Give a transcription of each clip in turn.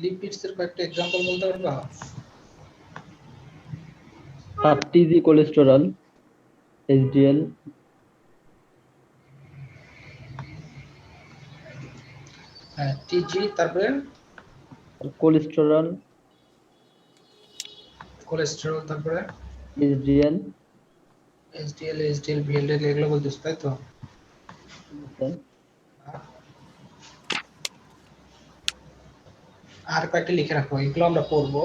Lipids এর কয়েকটা example বলতে পারবা? টিজি কোলেস্টেরল, এইচডিএল, হ্যাঁ, টিজি, তারপরে কোলেস্টেরল, কোলেস্টেরল, তারপরে এইচডিএল, এইচডিএল, ভিএলডিএল এগুলো বলতেছ, তাই তো? আর কয়েকটা লিখে রাখো, এগুলো আমরা পড়বো।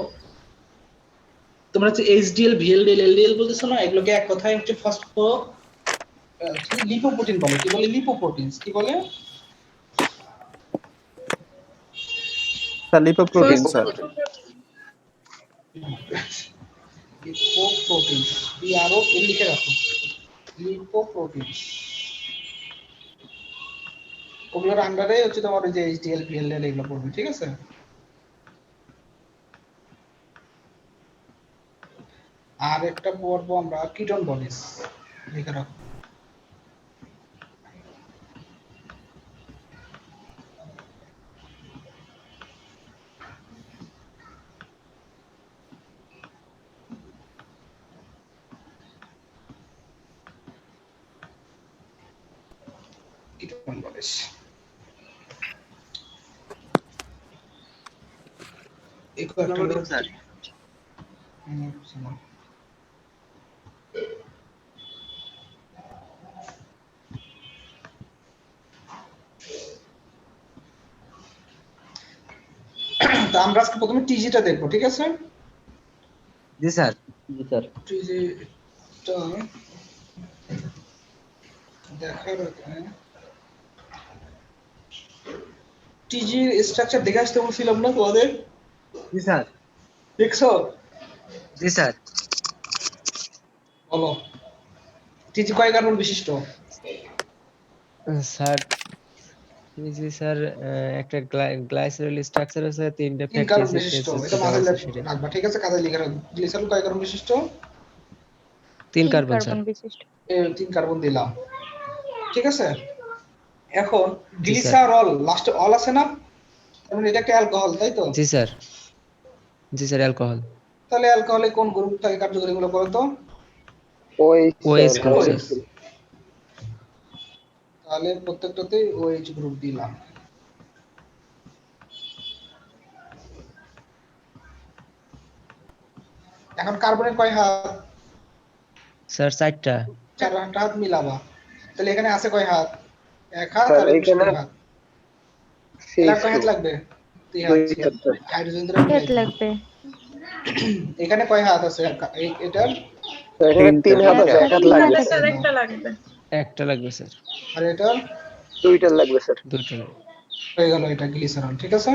তোমরা হচ্ছে এইচডিএল, ভিএলডিএল, এলডিএল বলতেছো না, এগুলোকে এক কথায় হচ্ছে ফার্স্ট কি লিপোপ্রোটিন বলে। কি বলে? লিপোপ্রোটিনস। কি বলে? Sir lipoprotein sir. লিপোপ্রোটিনস, আরো লিখে রাখো, লিপোপ্রোটিনস। ওগুলোর আন্ডারে হচ্ছে তোমার ওই যে এইচডিএল, ভিএলডিএল এগুলো পড়বে, ঠিক আছে? আর একটা পড়বো আমরা কিটোন বডিজ, লিখে রাখো। কিটোন বডিজ স্যার তা আমরা আজকে প্রথমে টিজিটা দেখবো, ঠিক আছে? জি স্যার। জি স্যার। টিজিটা দেখার আগে টিজির স্ট্রাকচার দেখে আসতে বলছিলাম না তোমাদের? জি স্যার। দেখছো? জি স্যার। বলো, টিজি কয় কার্বন বিশিষ্ট? স্যার জি স্যার, একটা গ্লাইসেরল স্ট্রাকচার আছে, তিনটা তিন ফ্যাটি কার্বন অ্যাসিড বিশিষ্ট, আছে, এটা যেটা মাথায় আছে সেটা রাখবা, ঠিক আছে? কাজে লিখে রাখবো। গ্লিসারল কয় কার্বন বিশিষ্ট? 3 3 কার্বন স্যার। কার্বন বিশিষ্ট। 3 কার্বন দিলাম, ঠিক আছে? এখন জি স্যার। গ্লিসারল, লাস্টে অল আছে না, তার মানে এটা একটা অ্যালকোহল, তাই তো? জি স্যার। জি স্যার, অ্যালকোহল। তাহলে অ্যালকোহলে কোন গ্রুপ থাকে কার্যকরী গুলো বলো তো? OH group sir. তাহলে প্রত্যেকটাতেই ওএইচ গ্রুপ দিলাম। এখন কার্বনের কয় হাত? স্যার 4টা। 4 হাত মিলাবা, তাহলে এখানে আছে কয় হাত? 1 হাত, আর এখানে হাত, এর কয় হাত লাগবে? 2 হাত। হাইড্রোজেন ধরে হাত মিলাই লাগবে। এখানে কয় হাত আছে? এটার এখানে 3 হাত আছে, 1 হাত লাগবে। একটা লাগবে। একটা লাগবে স্যার। আর এটার 2টা লাগবে স্যার। 2টা লাগবে। হয়ে গেল, এটা গ্লিসারল, ঠিক আছে?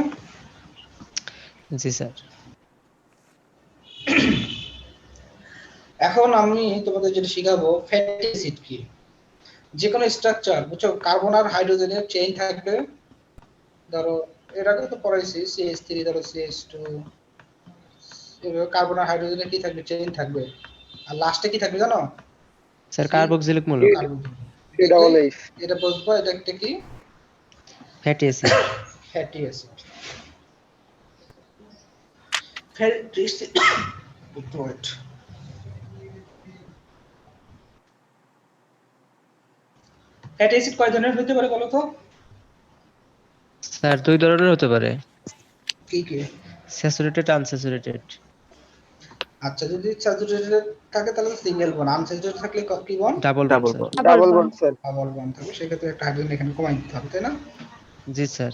জি স্যার। এখন আমি তোমাদের যেটা শিখাবো, ফ্যাটি অ্যাসিড কি। যে কোনো স্ট্রাকচার, বুঝছো, কার্বন আর হাইড্রোজেনের চেইন থাকবে। ধরো এর আগে তো পড়াইছি, CH3, ধরো CH2, এভাবে কার্বন আর হাইড্রোজেনের কি থাকবে? চেইন থাকবে। আর লাস্টে কি থাকবে জানো? স্যার কার্বক্সিলিক মূলক। এটা বুঝবো, এটা একটা কি? Fatty acid. Fatty acid. Fatty acid fatty acid কয় ধরনের হতে পারে বলো তো? স্যার 2 ধরনের হতে পারে। কি কি? Saturated, unsaturated. আচ্ছা, যদি স্যাচুরেটেড থাকে তাহলে সিঙ্গেল বন্ড, আনস্যাচুরেটেড থাকলে কি bond? Double bond sir. Double bond. Sir. Double bond থাকবে, সেক্ষেত্রে একটা হাইড্রোজেন এখানে কমাই দিতে হবে, তাই না? জি স্যার।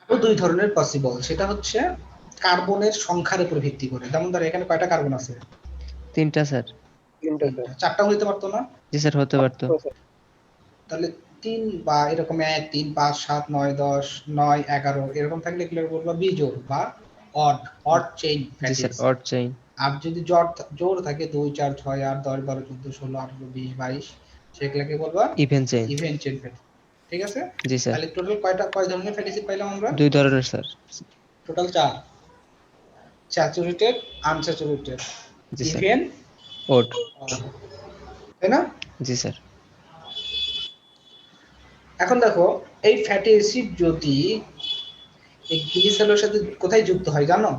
আরো 2 ধরনের পসিবল, সেটা হচ্ছে কার্বনের সংখ্যার উপর ভিত্তি করে। যেমন ধরো এখানে কয়টা কার্বন আছে? 3টা স্যার। 4টা হইতে পারতো না? জি স্যার, হতে পারতো। তাহলে 3 বা এরকম 1, 3, 5, 7, 9, 10, 9, 11 এরকম থাকলে এগুলো বলবো বিজোড় বা অড চেইন জি fatty sir, acid. Odd chain. আর যদি জোড় থাকে 2, 4, 6, 8, 10, 12, 14, 16, 18, 20, 22, সেগুলোকে বলবা even chain. Even chain fatty. ঠিক আছে? জি স্যার। তাহলে টোটাল কয় ধরনের ফ্যাটি অ্যাসিড পাইলাম আমরা? 2 ধরনের স্যার। টোটাল 4, স্যাচুরেটেড, আনস্যাচুরেটেড, জি স্যার। Even, odd. তাই না? জি স্যার। এখন দেখো, এই ফ্যাটি অ্যাসিড যদি এই গ্লিসারলের সাথে কোথায় যুক্ত হয় জানো?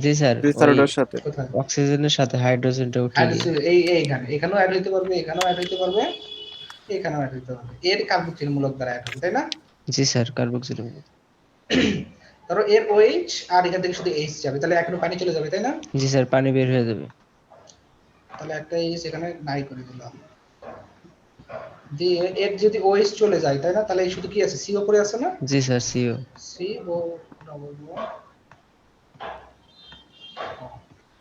জি স্যার, ওই গ্লিসারলের সাথে কোথায়? অক্সিজেনের সাথে হাইড্রোজেনটা উঠিয়ে দিয়ে। হাইড্রোজেন এইখানে, এখানেও অ্যাড হইতে পারবে, এখানেও অ্যাড হইতে পারবে, এখানেও অ্যাড হইতে পারবে। এর কার্বক্সিল মূলক দ্বারা অ্যাড হবে, তাই না? জি স্যার, কার্বক্সিল। ধরো এর OH আর এখান থেকে শুধু H যাবে, তাহলে এখনো পানি চলে যাবে, তাই না? জি স্যার, পানি বের হয়ে যাবে। তাহলে একটা H এখানে নাই করে দিলাম, দিয়ে এর যদি OH চলে যায়, তাই না? তাহলে এই শুধু কি আছে, CO পরে আছে না? জি sir, CO. CO double bond,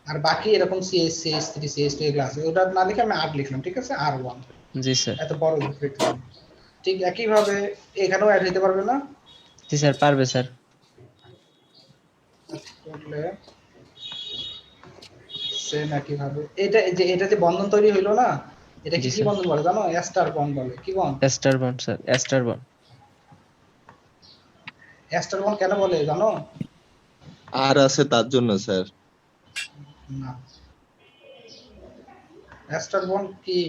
আর বাকি এরকম CH CH3 CH2 এগুলো আছে, ওটা না লিখে আমি আর লিখলাম, ঠিক আছে, R1। জি স্যার। এত বড় লিখলাম। ঠিক একই ভাবে এখানেও অ্যাড হইতে পারবে না? জি স্যার, পারবে স্যার। করলে সেম একই ভাবে এটা যে বন্ধন তৈরি হইলো না, এটা জি কি স্যার। বন্ধন বলে জানো? এস্টার বন্ড বলে। কি bond? Ester bond sir, ester bond. Ester bond কেন বলে জানো? আর আছে তার জন্য স্যার। না, এস্টার বন্ড কি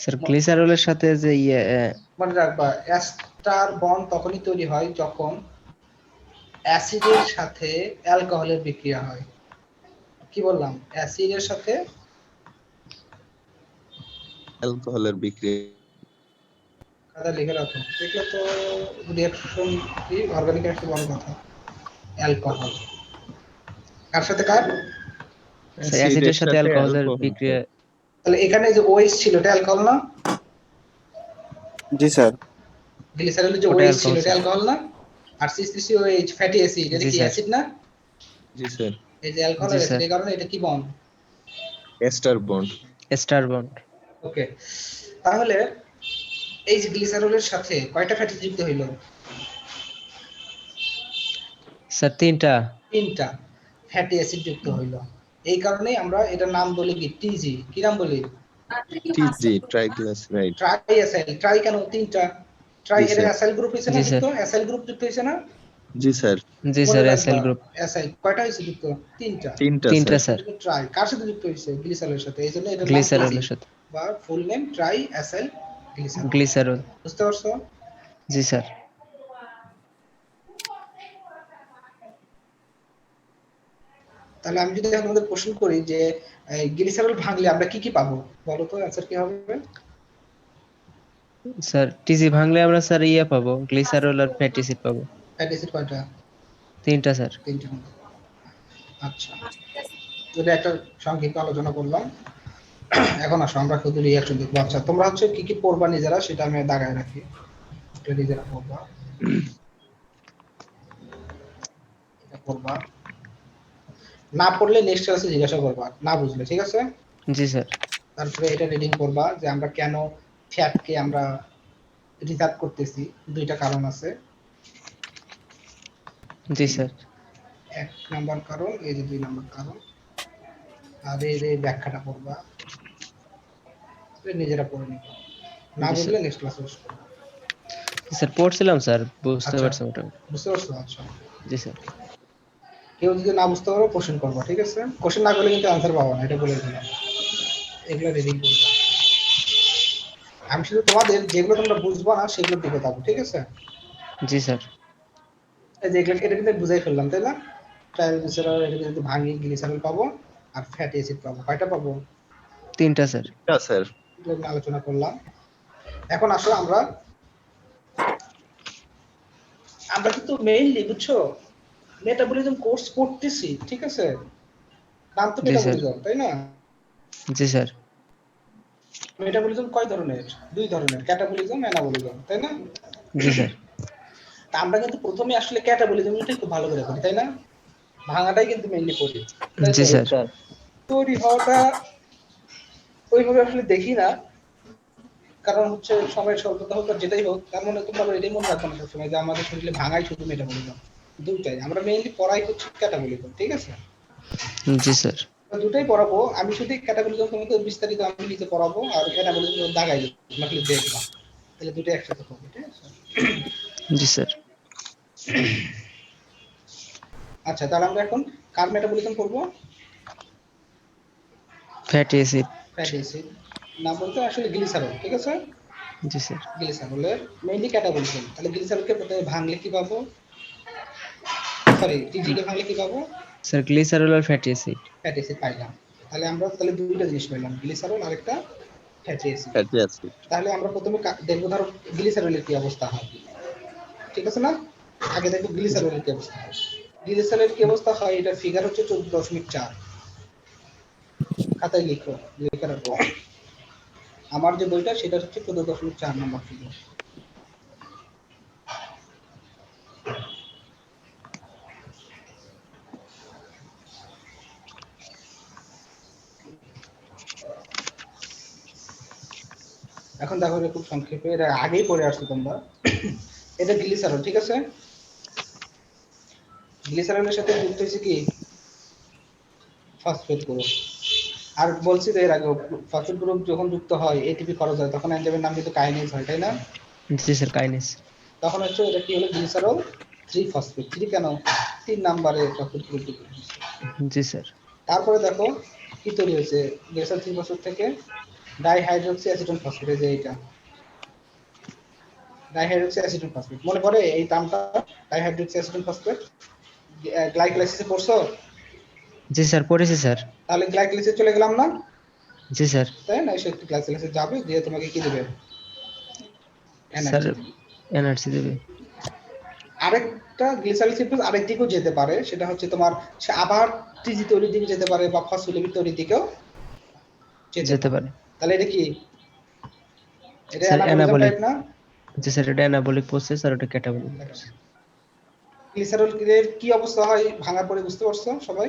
স্যার গ্লিসারলের সাথে যে মনে রাখবা, এস্টার বন্ড তখনই তৈরি হয় যখন অ্যাসিডের সাথে অ্যালকোহলের বিক্রিয়া হয়। কি বললাম? অ্যাসিডের সাথে অ্যালকোহলের বিক্রিয়া। খাতা লিখে রাখো, দেখলে তো রিঅ্যাকশন কি অর্গানিক রিঅ্যাকশন বড় কথা। অ্যালকোহল কার সাথে কার? স্যার অ্যাসিডের সাথে অ্যালকোহলের অ্যালকোহল। বিক্রিয়া। তাহলে এখানে যে OH ছিল এটা অ্যালকোহল না? জি স্যার গ্লিসারলের যে ওটা OH ছিল অ্যালকোহল এটা অ্যালকোহল না? আর C3COH ফ্যাটি অ্যাসিড, এটা জি কি স্যার। অ্যাসিড না? জি স্যার। এই যে অ্যালকোহল জি আর অ্যাসিড, স্যার। এই কারণে এটা কি bond? Ester bond. Ester bond. Okay, তাহলে এই যে গ্লিসারলের সাথে কয়টা ফ্যাটি যুক্ত হইলো? স্যার তিনটা। তিনটা ফ্যাটি অ্যাসিড যুক্ত হইলো। এই কারণেই আমরা এটার নাম বলি কি TG। কি নাম বলি? টিজি, ট্রাইগ্লিসারাইড। Try acyl. ট্রাই কেন? তিনটা ট্রাই, জি এর স্যার। অ্যাসাইল গ্রুপ হইছে না জি স্যার। যুক্ত? অ্যাসাইল গ্রুপ যুক্ত হইছে না? জি স্যার। জি মনে স্যার, রাখবা, এসএল গ্রুপ। অ্যাসাইল কয়টা হইছে যুক্ত? তিনটা। তিনটা তিনটা স্যার। স্যার, ট্রাই কার সাথে যুক্ত হইছে? গ্লিসারলের সাথে, এইজন্য এটার নাম TG গ্লিসারলের সাথে। বা full name try acyl glycerol. Glycerol. বুঝতে পারছো? জি স্যার। তাহলে আমি যদি এখন আমাদের কোশ্চেন করি যে গ্লিসারল ভাঙলে আমরা কি কি পাবো, বলো তো অ্যানসার কি হবে? স্যার টিজি ভাঙলে আমরা স্যার পাবো, গ্লিসারল আর ফ্যাটি অ্যাসিড পাবো। ফ্যাটি অ্যাসিড কয়টা? তিনটা স্যার। তিনটা। আচ্ছা, যদি একটা সংক্ষিপ্ত আলোচনা করলাম, এখন আসো আমরা শুধু রিঅ্যাকশন দেখবো। আচ্ছা, তোমরা হচ্ছে কি কি পড়বা নিজেরা সেটা আমি দাগায় রাখি, এটা নিজেরা পড়বা। এটা পড়বা, না পড়লে নেক্সট ক্লাসে জিজ্ঞাসা করবা না বুঝলে, ঠিক আছে? জি স্যার। তারপরে এটা রিডিং করবা যে আমরা কেন ফ্যাটকে আমরা রিজার্ভ করতেছি। দুইটা কারণ আছে। জি স্যার। এক নাম্বার কারণ, এই যে দুই নাম্বার কারণ, আর এই যে ব্যাখ্যাটা পড়বা, নিজেরা পড়ে নিবা, না জি বুঝলে নেক্সট ক্লাসে করবা। স্যার পড়ছিলাম স্যার, বুঝতে আচ্ছা, পারছি মোটামুটি। বুঝতে পারছো? আচ্ছা, জি স্যার। কেউ যদি না বুঝতে পারো কোশ্চেন করবা, ঠিক আছে? কোশ্চেন না করলে কিন্তু আনসার পাবো না, এটা বলে দিলাম। এগুলো রিডিং করবা, আমি শুধু তোমাদের যেগুলো তোমরা বুঝবা না সেগুলোর দিকে যাবো, ঠিক আছে? জি স্যার। এই যে এগুলো এটা কিন্তু বুঝাই ফেললাম, তাই না? ট্রাইগ্লিসারাইড এটা যদি ভাঙি গ্লিসারল পাবো আর ফ্যাটি অ্যাসিড পাবো। কয়টা পাবো? তিনটা স্যার। না স্যার। এগুলো নিয়ে আলোচনা করলাম। এখন আসো আমরা কিন্তু মেইনলি বুঝছো মেটাবলিজম কোর্স করতেছি, ঠিক আছে? নাম তো জি স্যার। মেটাবলিজম, তাই না? জি স্যার। মেটাবলিজম কয় ধরনের? দুই ধরনের, ক্যাটাবলিজম, অ্যানাবলিজম, তাই না? জি স্যার। তা আমরা কিন্তু প্রথমে আসলে ক্যাটাবলিজমটাই খুব ভালো করে করি, তাই না? ভাঙাটাই কিন্তু মেইনলি করি, তাই জি তো? স্যার। স্যার তৈরি হওয়াটা ওইভাবে আসলে দেখি না, কারণ হচ্ছে সময়ের স্বল্পতা হোক আর যেটাই হোক, তার মানে তোমরা আবার এটাই মনে রাখবে না সবসময় যে আমাদের শরীরে ভাঙাই শুধু মেটাবলিজম। দুইটাই আমরা মেইনলি পড়াই হচ্ছে ক্যাটাবলিজম, ঠিক আছে? জি স্যার। তো দুটাই পড়াবো, আমি শুধু ক্যাটাবলিজম তোমাকে বিস্তারিত আমি নিজে পড়াবো, আর অ্যানাবলিজম দাগাই দেবো, তোমরা খালি দেখবা, তাহলে দুটোই একসাথে হবে, ঠিক আছে? জি স্যার। আচ্ছা, তাহলে আমরা এখন কার মেটাবলিজম করবো? Fatty acid. ফ্যাটি অ্যাসিড না বলতে আসলে গ্লিসারল, ঠিক আছে? জি স্যার। গ্লিসারলের মেইনলি ক্যাটাবলিজম। তাহলে গ্লিসারলকে প্রথমে ভাঙলে কি পাবো? সরি টিজি কে ভাঙলে কি পাবো? স্যার গ্লিসারল আর ফ্যাটি অ্যাসিড। ফ্যাটি অ্যাসিড পাইলাম। তাহলে আমরা দুইটা জিনিস পেলাম, গ্লিসারল আর একটা ফ্যাটি অ্যাসিড। Fatty acid. তাহলে আমরা প্রথমে দেখবো ধরো গ্লিসারলের কি অবস্থা হয়, ঠিক আছে না? আগে দেখো গ্লিসারলের কি অবস্থা হয়। গ্লিসারলের কি অবস্থা হয় এটা ফিগার হচ্ছে 14.4, খাতায় লিখো, লিখে রাখো। আমার যে বইটা সেটা হচ্ছে 14.4 নম্বর ফিগার। এখন দেখো এটা খুব সংক্ষেপে, এটা আগেই পড়ে আসছো তোমরা। এটা গ্লিসারল, ঠিক আছে? গ্লিসারলের সাথে যুক্ত হয়েছে কি ফসফেট গ্রুপ। আর বলছি তো এর আগে ফসফেট গ্রুপ যখন যুক্ত হয় এটিপি খরচ হয় তখন এনজাইমের নাম কিন্তু কাইনেজ হয়, তাই না? জি স্যার কাইনেস। তখন হচ্ছে এটা কি হলো গ্লিসারল 3 ফসফেট। 3 কেন? 3 নম্বরে ফসফেট গ্রুপ যুক্ত হয়েছে। জি স্যার। তারপরে দেখো কি তৈরি হয়েছে গ্লিসারল 3 ফসফেট থেকে ডাইহাইড্রোক্সি অ্যাসিটোন ফসফেট, এই যে এটা ডাইহাইড্রোক্সি অ্যাসিটোন ফসফেট। মনে পড়ে এই টার্মটা ডাইহাইড্রোক্সি অ্যাসিটোন ফসফেট? গ্লাইকোলাইসিসে পড়ছো? জি স্যার পড়েছি স্যার। তাহলে গ্লাইকোলাইসিসে চলে গেলাম না? জি স্যার। তাই না? সে গ্লাইকোলাইসিসে যাবে, দিয়ে তোমাকে কি দেবে? Sir energy. এনার্জি দেবে। আরেকটা গ্লিসারল সিপ্রেস আরেক দিকেও যেতে পারে, সেটা হচ্ছে তোমার সে আবার টিজি তৈরির দিকে যেতে পারে বা ফসফোলিপিড তৈরির দিকেও যেতে পারে। তাহলে এটা কি? এটা স্যার অ্যানাবলিজম অ্যানাবলিক। টাইপ না? জি স্যার এটা অ্যানাবলিক প্রসেস আর ওটা ক্যাটাবলিক প্রসেস। গ্লিসারল এর কি অবস্থা হয় ভাঙার পরে বুঝতে পারছো সবাই?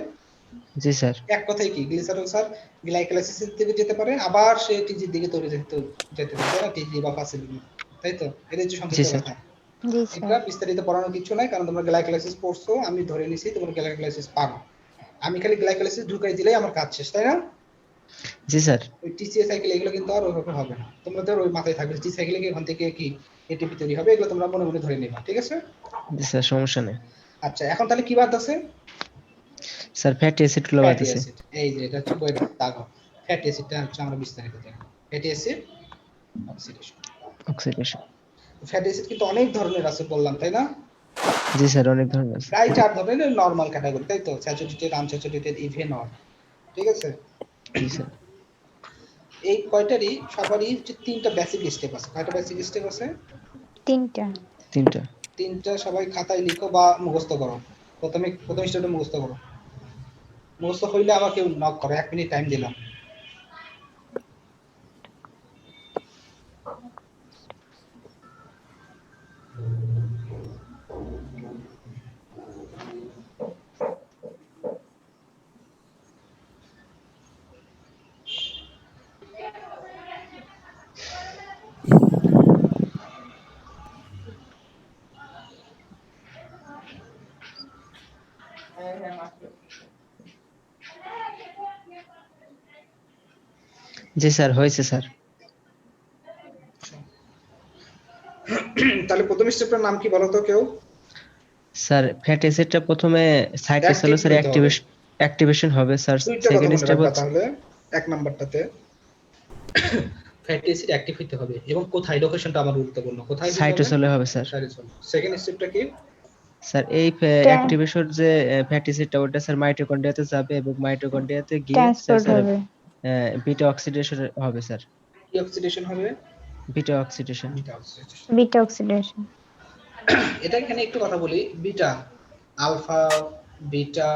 জি স্যার। এক কথায় কি গ্লিসারল স্যার গ্লাইকোলাইসিসের দিকে যেতে পারে, আবার সে টিজির দিকে তৈরি যেতে পারে না, টিজি বা ফসফোলিপিড, তাই তো? এটা হচ্ছে জি সংক্ষিপ্ত স্যার। কথা। জি এটা স্যার। বিস্তারিত পড়ানোর কিছু নাই, কারণ তোমরা গ্লাইকোলাইসিস পড়ছো, আমি ধরে নিছি তোমরা গ্লাইকোলাইসিস পারো। আমি খালি গ্লাইকোলাইসিস ঢুকাই দিলেই আমার কাজ শেষ, তাই না? জি স্যার। ওই টিসিএ সাইকেল এগুলো কিন্তু আর ওইভাবে হবে না, তোমাদের ওই মাথায় থাকবে টি সাইকেলে কি ওখান থেকে কি এটিপি তৈরি হবে, এগুলো তোমরা মনে মনে ধরে নিবা, ঠিক আছে? জি স্যার সমস্যা নেই। আচ্ছা এখন তাহলে কি বাদ আছে? স্যার ফ্যাটি অ্যাসিড গুলো বাদ ফ্যাটি আছে। অ্যাসিড। এই যে এটা হচ্ছে বইয়ের দাগ। ফ্যাটি অ্যাসিডটা হচ্ছে আমরা বিস্তারিত দেখব। Fatty acid oxidation. Oxidation. Fatty acid কিন্তু অনেক ধরনের আছে বললাম, তাই না? জি স্যার অনেক ধরনের আছে। প্রায় 4 ধরনের নরমাল ক্যাটাগরি, তাই তো? স্যাচুরেটেড, আনস্যাচুরেটেড, ইভেন অর, ঠিক আছে? জি স্যার। এই কয়টারই সবারই হচ্ছে 3টা বেসিক স্টেপ আছে। কয়টা বেসিক স্টেপ আছে? 3টা। 3টা। 3টা সবাই খাতায় লিখো বা মুখস্থ করো। প্রথম স্টেপটা মুখস্থ করো। মুখস্থ হইলে আমাকে নক করো, 1 মিনিট টাইম দিলাম। জি স্যার হয়েছে স্যার। তাহলে প্রথম স্টেপটার নাম কি বলো তো কেউ? স্যার ফ্যাটি অ্যাসিডটা প্রথমে সাইটোসেলুলোসের অ্যাক্টিভেশন হবে স্যার। দুইটা কথা সেকেন্ড মনে স্টেপ রাখবা হচ্ছে তাহলে। 1 নাম্বারটাতে ফ্যাটি অ্যাসিড অ্যাক্টিভ হতে হবে, এবং কোথায়, লোকেশনটা আমার গুরুত্বপূর্ণ, কোথায় হতে হবে? সাইটোসেলে হবে স্যার। সাইটোসল। সেকেন্ড স্টেপটা কি? স্যার এই অ্যাক্টিভেশন যে ফ্যাটি অ্যাসিডটা ওটা স্যার মাইটোকন্ড্রিয়াতে যাবে এবং মাইটোকন্ড্রিয়াতে গিয়ে ট্রান্সপোর্ট স্যার হবে। বিটা অক্সিডেশন হবে স্যার। কি অক্সিডেশন হবে? Beta oxidation. Beta oxidation. Beta oxidation. এটা এখানে একটু কথা বলি, বিটা, আলফা, বিটা,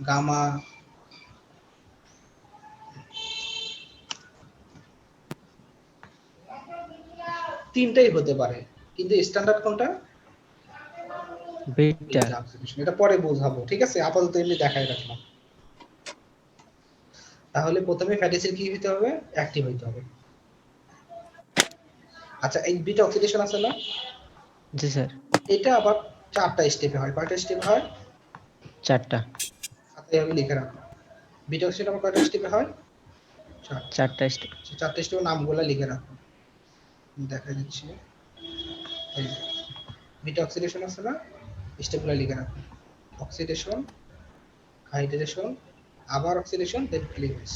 গামা, তিনটাই হতে পারে, কিন্তু স্ট্যান্ডার্ড কোনটা? বিটা। Beta oxidation. এটা পরে বোঝাবো, ঠিক আছে? আপাতত এমনি দেখাই রাখলাম। তাহলে প্রথমে ফ্যাটি অ্যাসিড কি হতে হবে? অ্যাক্টিভ হতে হবে। আচ্ছা এই বিটা অক্সিডেশন আছে না? জি স্যার। এটা আবার 4টা স্টেপে হয়। কয়টা স্টেপ হয়? 4টা। খাতায় আমি লিখে রাখো। বিটা অক্সিডেশন আবার কয়টা স্টেপে হয়? 4টা। 4টা স্টেপ। 4টা স্টেপের নামগুলো লিখে রাখো, দেখা দিচ্ছি। এই যে বিটা অক্সিডেশন আছে না, স্টেপগুলো লিখে রাখো। অক্সিডেশন, হাইড্রেশন, আবার অক্সিডেশন, দেন ক্লিভেজ।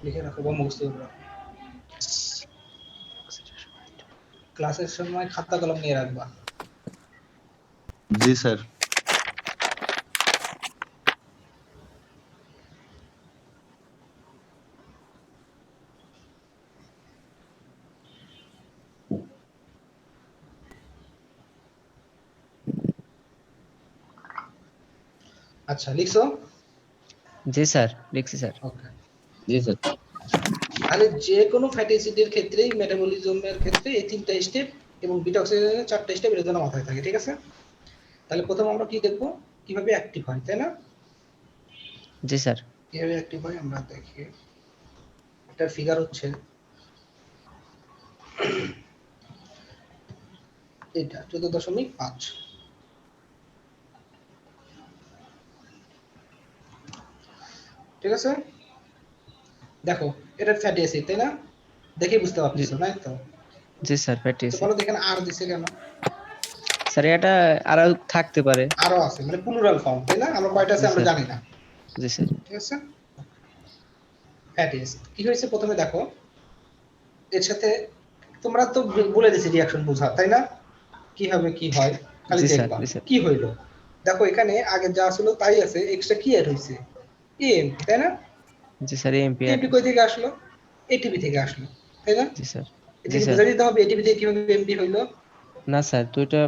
লিখে রাখো বা মুখস্থ করে রাখো। ক্লাসের সময় খাতা কলম নিয়ে রাখবা। জি স্যার। আচ্ছা লিখছো? জি স্যার, লিখছি স্যার। ওকে। জি স্যার। তাহলে যে কোনো ফ্যাটি অ্যাসিডের ক্ষেত্রেই মেটাবলিজমের ক্ষেত্রে এই 3টা স্টেপ এবং বিটা অক্সিডেশনের 4টা স্টেপ এর জন্য মাথায় থাকে, ঠিক আছে? তাহলে প্রথম আমরা কি দেখব? কিভাবে অ্যাক্টিভ হয়, তাই না? জি স্যার। কিভাবে অ্যাক্টিভ হয় আমরা দেখি। একটা ফিগার হচ্ছে এটা 14.5। ঠিক আছে? দেখো এটা ফ্যাটি অ্যাসিড, তাই না? দেখেই বুঝতে পারতেছো, তাই তো? জি স্যার, ফ্যাটি তো অ্যাসিড। বলো দেখেন আর দিছে কেন? স্যার এটা আরো থাকতে পারে। আরো আছে মানে প্লুরাল ফর্ম, তাই না? আমরা কয়টা আছে জি আমরা স্যার। জানি না। জি স্যার। ঠিক আছে? ফ্যাটি অ্যাসিড কি হয়েছে প্রথমে দেখো, এর সাথে তোমরা তো বলে দিছি রিঅ্যাকশন বোঝা, তাই না? কিভাবে কি হয় খালি জি স্যার, দেখবা জি স্যার। কি হইলো। দেখো এখানে আগে যা ছিল তাই আছে, এক্সট্রা কি এড হইছে? এএমপি, তাই না? জি স্যার, এমপি এমপি কই থেকে আসলো? এটিপি থেকে আসলো, তাই না? জি স্যার। এটা জি কি স্যার। বুঝাই দিতে হবে এটিপি থেকে কিভাবে এমপি হইলো? না স্যার, দুইটা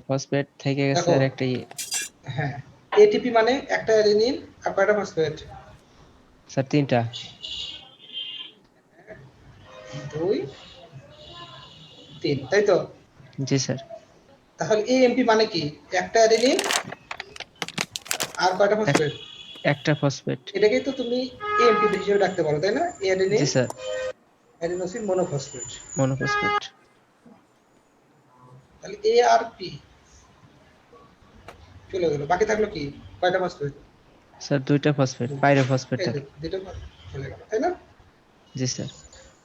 ফসফেট থেকে গেছে দেখো আর একটা হ্যাঁ, এটিপি মানে একটা অ্যাডেনিন আর কয়টা ফসফেট? স্যার 3টা। 2 3, তাই তো? জি স্যার। তাহলে এএমপি মানে কি? একটা অ্যাডেনিন আর কয়টা ফসফেট? একটা ফসফেট। এটাকেই তো তুমি এএমপি হিসেবে ডাকতে পারো, তাই না? অ্যাডেনিন জি স্যার, অ্যাডিনোসিন মনোফসফেট। মনোফসফেট। তাহলে এ আর পি চলে গেল, বাকি থাকলো কি? কয়টা ফসফেট? স্যার 2টা ফসফেট, পাইরোফসফেট এই থাকে। যে দুটো চলে গেল, তাই না? জি স্যার।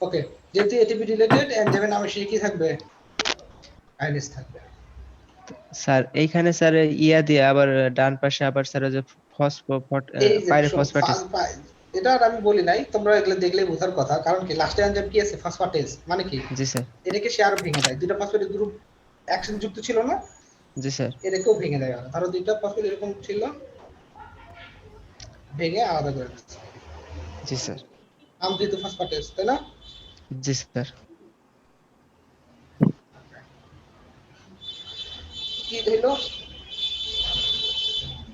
ওকে, যেহেতু এটিপি রিলেটেড এনজাইমের নামে সে কি থাকবে? কাইনেজ থাকবে। স্যার এইখানে স্যার ইয়া দিয়ে আবার ডান পাশে আবার স্যার ওই যে এই যে পাইরোফসফেটিস। এটা আর আমি বলি নাই, তোমরা এগুলো দেখলে বোঝার কথা, কারণ কি লাস্টে এনজাইম কি আছে? ফসফেটেজ মানে কি? জি স্যার। এটাকে সে আরো ভেঙে দেয়, দুটো ফসফেটের গ্রুপ একসাথে যুক্ত ছিল না, জি স্যার। এটাকেও ভেঙে দেয়। ধরো দুইটা ফসফেট এরকম ছিল, ভেঙে আলাদা করে দিচ্ছে। জি স্যার। নাম যেহেতু ফসফেটেজ, তাই না? জি স্যার। কি হইলো?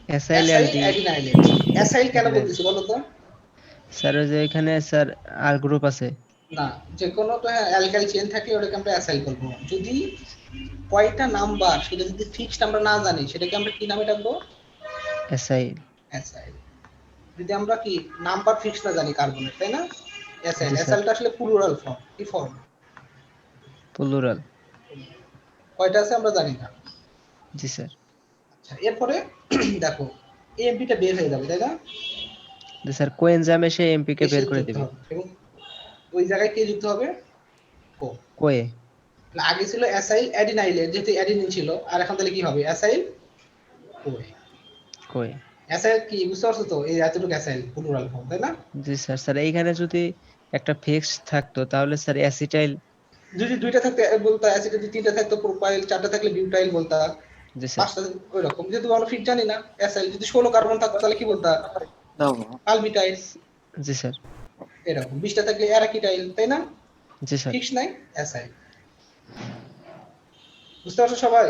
অ্যাসাইল অ্যাসাইল অ্যালডি। অ্যাডিনাইলেট। অ্যাসাইল কেন বলতেছি বলো তো? স্যার ওই যে এখানে স্যার আর গ্রুপ আছে। না, যে কোনো তো অ্যালকাইল চেইন থাকলে ওটাকে আমরা অ্যাসাইল বলবো। যদি কয়টা নাম্বার সেটা যদি ফিক্সড আমরা না জানি, সেটাকে আমরা কি নামে ডাকবো? অ্যাসাইল। অ্যাসাইল। যদি আমরা কি নাম্বার ফিক্স না জানি কার্বনের, তাই না? অ্যাসাইল। জি স্যার। অ্যাসাইলটা আসলে প্লুরাল ফর্ম। কি ফর্ম? প্লুরাল। কয়টা আছে আমরা জানি না। জি স্যার। আচ্ছা, এরপরে দেখো এএমপিটা বের হয়ে যাবে, তাই না? জি স্যার, কোএনজাইমে সে এমপি কে এর বের সাথে করে যুক্ত দিবে। হবে এবং ওই জায়গায় কে যুক্ত হবে? কো। কোয়ে। তাহলে আগে ছিল অ্যাসাইল অ্যাডিনাইলেট, যেহেতু অ্যাডিনিন ছিল, আর এখন তাহলে কি হবে? অ্যাসাইল কোয়ে। কোয়ে। অ্যাসাইল কি বুঝতে পারছো তো? এই এতটুকু অ্যাসাইল প্লুরাল ফর্ম, তাই না? জি স্যার। স্যার এইখানে যদি একটা ফিক্স থাকতো তাহলে স্যার অ্যাসিটাইল। যদি দুইটা থাকতে বলতা অ্যাসিড, যদি তিনটা থাকতো প্রোপাইল, চারটা থাকলে বিউটাইল বলতা, জি স্যার। পাঁচটা ওই রকম। যেহেতু আমরা ফিট জানি না, অ্যাসাইল যদি 16 কার্বন থাকতো তাহলে কি বলতা? পালমিটাইল। জি স্যার। এরকম 20টা থাকলে অ্যারাকিটাইল, তাই না? জি স্যার। ফিক্স নাই, অ্যাসাইল। বুঝতে পারছো সবাই?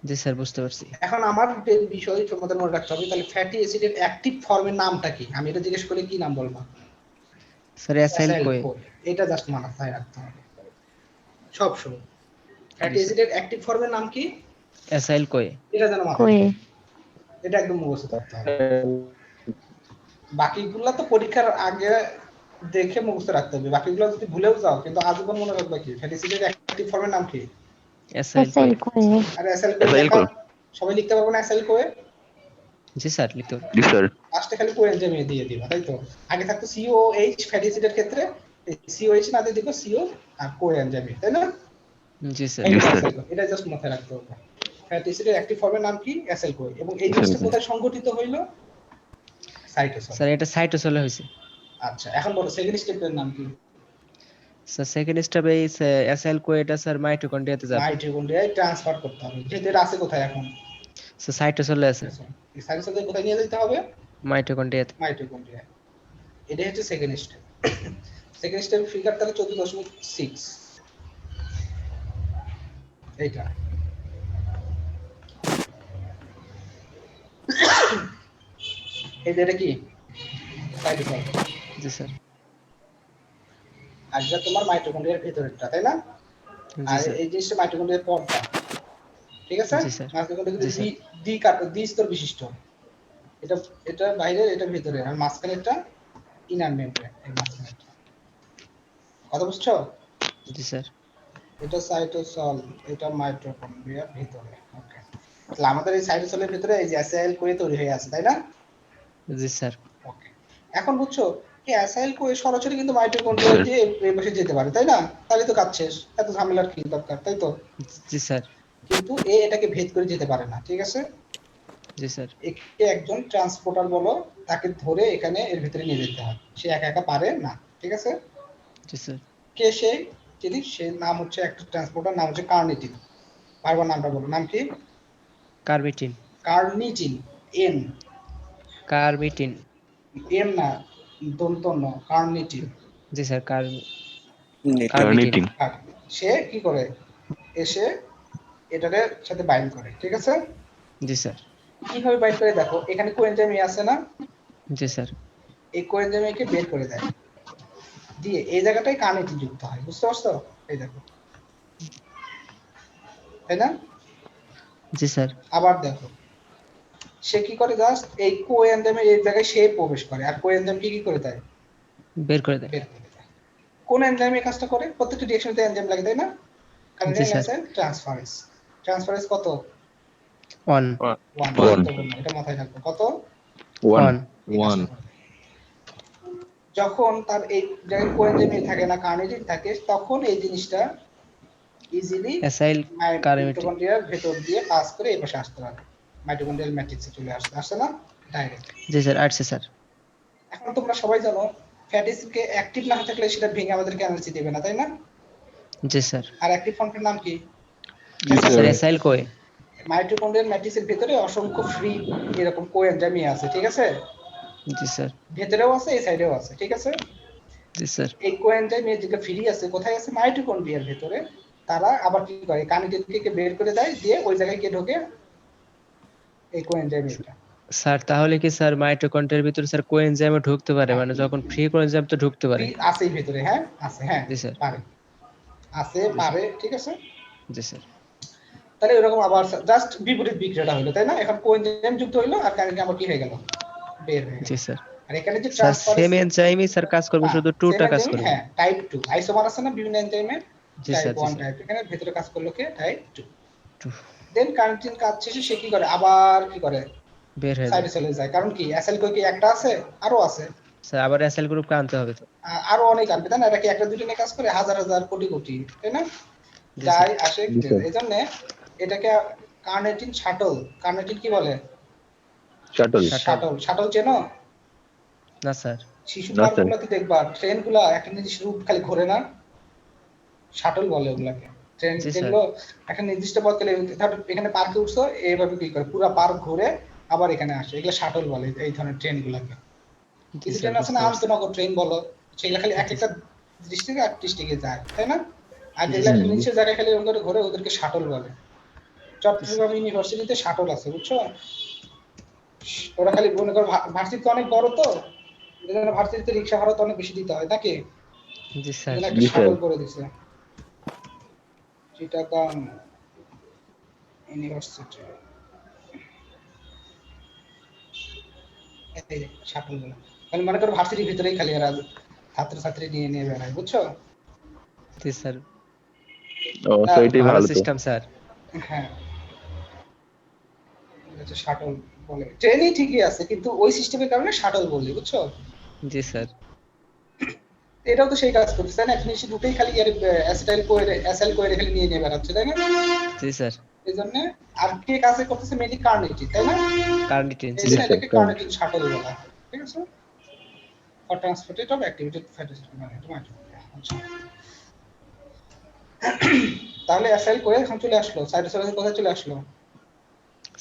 জি স্যার, বুঝতে পারছি। এখন আমার যে বিষয় তোমাদের মনে রাখতে হবে, তাহলে ফ্যাটি অ্যাসিডের অ্যাক্টিভ ফর্মের নামটা কি? আমি এটা জিজ্ঞেস করলে কি নাম বলবো? Sir acyl acyl Koi. Koi. এটা জাস্ট মাথায় রাখতে হবে সব সময়। ফ্যাটি জি স্যার। অ্যাসিডের অ্যাক্টিভ ফর্মের নাম কি? অ্যাসাইল কোয়ে। এটা যেন মাথায় কোয়ে। রাখতে হবে। এটা একদম মুখস্থ করতে হবে। বাকিগুলা তো পরীক্ষার আগে দেখে মুখস্থ রাখতে হবে, বাকিগুলো যদি ভুলেও যাও কিন্তু আজীবন মনে রাখবে কি ফ্যাটি অ্যাসিডের অ্যাক্টিভ ফর্মের নাম কি? Acyl SL Koi. কোয়ে। আর অ্যাসাইল কোয়ে লেখা সবাই লিখতে পারবো না? অ্যাসাইল কোয়ে জি স্যার, লিখতে পারবো। জি স্যার। লাস্টে খালি কোএনজাইম দিয়ে দিবা, তাই তো? আগে থাকতো সিওএইচ ফ্যাটি অ্যাসিডের ক্ষেত্রে, সিওএইচ না দিয়ে দিবো সিও আর কোএনজাইম, তাই না? জি স্যার। এটা জাস্ট মাথায় রাখতে হবে। ফ্যাটি অ্যাসিডের অ্যাক্টিভ ফর্মের নাম কি? অ্যাসাইল কোয়ে। এবং এই জিনিসটা কোথায় সংগঠিত হইলো? সাইটোসল। স্যার এটা সাইটোসলে হয়েছে। আচ্ছা, এখন বলো সেকেন্ড স্টেপের নাম কি? স্যার সেকেন্ড স্টেপে এই অ্যাসাইল কোয়েটা স্যার মাইটোকন্ড্রিয়াতে যাবে। মাইটোকন্ড্রিয়ায় ট্রান্সফার করতে হবে। যেহেতু এটা আছে কোথায় এখন? সো সাইটোসলে আছে এই সাইটোসিনকে কোথায় নিয়ে যেতে হবে? মাইটোকন্ড্রিয়াতে। মাইটোকন্ড্রিয়া। এটা হচ্ছে second step. Second step figure তাহলে 14.6 এইটা। এই যে এটা কি সাইটোসল, জি স্যার। আর এটা তোমার মাইটোকন্ড্রিয়ার ভিতরেরটা, তাই না? জি আর স্যার। এই জিনিসটা মাইটোকন্ড্রিয়ার পর্দা, ঠিক আছে? জি স্যার। মাইটোকন্ড্রিয়া জি স্যার। দ্বি স্তর বিশিষ্ট, এটা এটা বাইরে, এটা ভিতরে, আর মাঝখানেরটা ইনার মেমব্রেন, এই মাঝখানেরটা। কথা বুঝছো? জি স্যার। এটা সাইটোসল, এটা মাইটোকন্ড্রিয়ার ভিতরে। ওকে, তাহলে আমাদের এই সাইটোসলের ভিতরে এই যে অ্যাসাইল কোয়ে তৈরি হয়ে আছে, তাই না? জি স্যার। ওকে, এখন বুঝছো এই অ্যাসাইল কোয়ে সরাসরি কিন্তু মাইটোকন্ড্রিয়া দিয়ে এই পাশে যেতে পারে, তাই না? তাহলে তো কাজ শেষ, এত ঝামেলার কি দরকার, তাই তো? জি স্যার। কিন্তু এটাকে ভেদ করে যেতে পারে না, ঠিক আছে? জি স্যার। একে একজন ট্রান্সপোর্টার বলো, তাকে ধরে এখানে এর ভিতরে নিয়ে যেতে হয়, সে একা একা পারে না, ঠিক আছে? জি স্যার। কে সেই যিনি? সে নাম হচ্ছে একটা ট্রান্সপোর্টার, নাম হচ্ছে কার্নিটিন। বারবার নামটা বলো, নাম কি? Carnitine. Carnitine, N, carnitine. M না, দন্ত ন, কার্নিটিন। জি স্যার। কার্নিটিন। আর সে কি করে? এসে এটারে সাথে বাইন্ড করে, ঠিক আছে? জি স্যার। কিভাবে বাইন্ড করে দেখো, এখানে কোএনজাইম আছে না? জি স্যার। এই কোএনজাইমকে বের করে দেয়, দিয়ে এই জায়গাটায় কার্নিটিন যুক্ত হয়, বুঝতে পারছো? এই দেখো, তাই না? জি স্যার। আবার দেখো সে কি করে, জাস্ট এই কোএনজাইমের এই জায়গায় সে প্রবেশ করে, আর কোএনজাইম কি করে দেয়? বের করে দেয়। বের করে দেয়। কোন এনজাইম এই কাজটা করে? প্রত্যেকটা রিঅ্যাকশনে এনজাইম লাগে, তাই না? কারণ জি স্যার। Enzyme transferase. ট্রান্সফারেজ কত? 1 1। গুরুত্বপূর্ণ, এটা মাথায় রাখো, কত? 1 এই কাজটা 1 করে। যখন তার এই জায়গায় কোএনজাইম থাকে না, কার্নিটিন থাকে, তখন এই জিনিসটা ইজিলি অ্যাসাইল কার্বিটিন। মাইটোকন্ড্রিয়ার ভেতর দিয়ে পাস করে এই পাশে আসতে পারে, মাইটোকন্ড্রিয়াল ম্যাট্রিক্সে চলে আসে না ডাইরেক্ট। জি স্যার। আসছে স্যার। এখন তোমরা সবাই জানো ফ্যাটি অ্যাসিডকে অ্যাক্টিভ না থাকলে সেটা ভেঙে আমাদেরকে এনার্জি দেবে না, তাই না? জি স্যার। আর অ্যাক্টিভ ফর্মটার নাম কি? জি sir sir. Acyl Koi. Mitochondrial ম্যাট্রিক্সের ভিতরে অসংখ্য ফ্রি এরকম কোএনজাইম আছে, ঠিক আছে? জি স্যার। ভেতরেও আছে, এই সাইডেও আছে, ঠিক আছে? জি স্যার। এই কোএনজাইম যেটা ফ্রি আছে কোথায় আছে? মাইটোকন্ড্রিয়ার ভিতরে। তারা আবার কি করে, কার্নিটিনকে বের করে দেয়, দিয়ে ওই জায়গায় কে ঢোকে? এই কোএনজাইম এটা। স্যার তাহলে কি স্যার মাইটোকন্ড্রিয়ার ভিতরে স্যার কোএনজাইমও ঢুকতে পারে, মানে যখন ফ্রি কোএনজাইম তো ঢুকতে পারে? ফ্রি আছেই ভিতরে, হ্যাঁ আছে, হ্যাঁ জি স্যার। পারে, আছে পারে, ঠিক আছে? জি স্যার। তাহলে এরকম আবার জাস্ট বিপরীত বিক্রিয়াটা হলো, তাই না? এখন কোএনজাইম যুক্ত হইলো আর কার্নিটিন আবার কি হয়ে গেল? বের হয়ে গেল। জি স্যার। আর এখানে যে স্যার ট্রান্সফারেজ, সেম এনজাইমই স্যার কাজ করবে, শুধু 2টা কাজ করবে। হ্যাঁ টাইপ 2 আইসোমার আছে না বিভিন্ন এনজাইমের, জি টাইপ স্যার। জি 1 স্যার। টাইপ, এখানে ভিতরে কাজ করলো কে? টাইপ 2। 2 দেন কার্নিটিন কাজ শেষে সে কি করে? আবার কি করে? বের হয়ে যায়। সাইডে চলে যায়, কারণ কি অ্যাসেল কই কি একটা আছে? আরো আছে, স্যার আবার অ্যাসাইল গ্রুপকে আনতে হবে তো। আরো অনেক আনবে, তাই না? এটা কি একটা দুটো নিয়ে কাজ করে? হাজার হাজার কোটি কোটি, তাই না? জি যাই স্যার। আসে, জি স্যার। এজন্য এটাকে কার্নিটিন শাটল, কার্নিটিন কি বলে? শাটল। শাটল, শাটল চেনো? না স্যার। শিশু না, স্যার। পার্কগুলোতে দেখবা ট্রেনগুলো একটা নির্দিষ্ট রুট খালি ঘোরে না, শাটল বলে ওগুলাকে। ট্রেন জি স্যার। যেগুলো একটা নির্দিষ্ট পথ গেলে, ধরো এখানে পার্কে উঠছো, এইভাবে কি করে পুরো পার্ক ঘুরে আবার এখানে আসে, এগুলো শাটল বলে এই ধরনের ট্রেনগুলোকে। জি কিছু স্যার ট্রেন আছে বুঝতে না, পারছি। আন্তনগর ট্রেন বলো, সেগুলো খালি এক একটা ডিস্ট্রিক্টে এক ডিস্ট্রিক্টে যায়, তাই না? আর যেগুলো একটা নির্দিষ্ট জায়গায় খালি ওগুলো ঘুরে, ওদেরকে শাটল বলে। চট্টগ্রাম ইউনিভার্সিটিতে শাটল আছে, বুঝছো? ওরা খালি মনে করো ভার্সিটি অনেক বড় তো, এজন্য ভার্সিটিতে রিক্সা ভাড়া তো অনেক বেশি দিতে হয় নাকি, জি স্যার। এজন্য একটা জি স্যার। শাটল করে দিছে চিটাগাং ইউনিভার্সিটি, এই শাটল গুলো মানে মনে করো ভার্সিটির ভিতরেই খালি এরা ছাত্রছাত্রী নিয়ে নিয়ে বেড়ায়, বুঝছো? জি স্যার। ও তো এটাই ভালো ভালো তো। System sir. হ্যাঁ, এটা শাটল বলে। ট্রেনই ঠিকই আছে, কিন্তু ওই সিস্টেমের কারণে শাটল বলি, বুঝছো? জি স্যার। এটাও তো সেই কাজ করতেছে, তাই না? একটা জিনিস দুটোই খালি অ্যাসিটাইল কোয়ের অ্যাসাইল কোয়ের খালি নিয়ে নিয়ে বেড়াচ্ছে, তাই না? জি স্যার। এই জন্য আর কে কাজে করতেছে? মেনলি কার্নিটিন, তাই না? কার্নিটিন। এই জি জন্য স্যার। এটাকে কার্নিটিন শাটল বলা হয়, ঠিক আছে? For transported of activated fatty acid, মানে এটা মাইটোকন্ড্রিয়া। আচ্ছা, তাহলে অ্যাসাইল কোয়ে এখন চলে আসলো, সাইটোসিনের কোথায় চলে আসলো?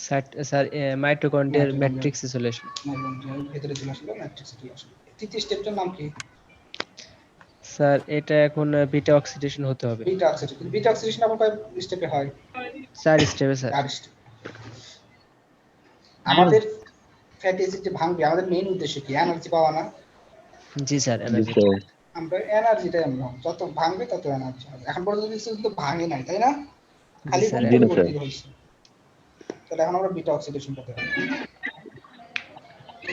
স্যার মাইটোকন্ড্রিয়ার ম্যাট্রিক্সে চলে আসবে। মাইটোকন্ড্রিয়ার ভেতরে চলে আসলো, ম্যাট্রিক্সে চলে আসলো। তৃতীয় স্টেপটার নাম কি? স্যার এটা এখন বিটা অক্সিডেশন হতে হবে। Beta oxidation. বিটা অক্সিডেশন আবার কয় স্টেপে হয়? 4 স্টেপে স্যার। 4 স্টেপ। আমাদের ফ্যাটি অ্যাসিড যে ভাঙবে, আমাদের মেইন উদ্দেশ্য কি? এনার্জি পাওয়া না? জি স্যার, জি এনার্জি। স্যার আমরা এনার্জিটাই আমরা, যত ভাঙবে তত এনার্জি হবে। এখন পর্যন্ত কিন্তু ভাঙে নাই, তাই না? খালি স্যার, জি না পরিবর্তিত স্যার। হয়েছে। তাহলে এখন আমরা বিটা অক্সিডেশন করতে হবে।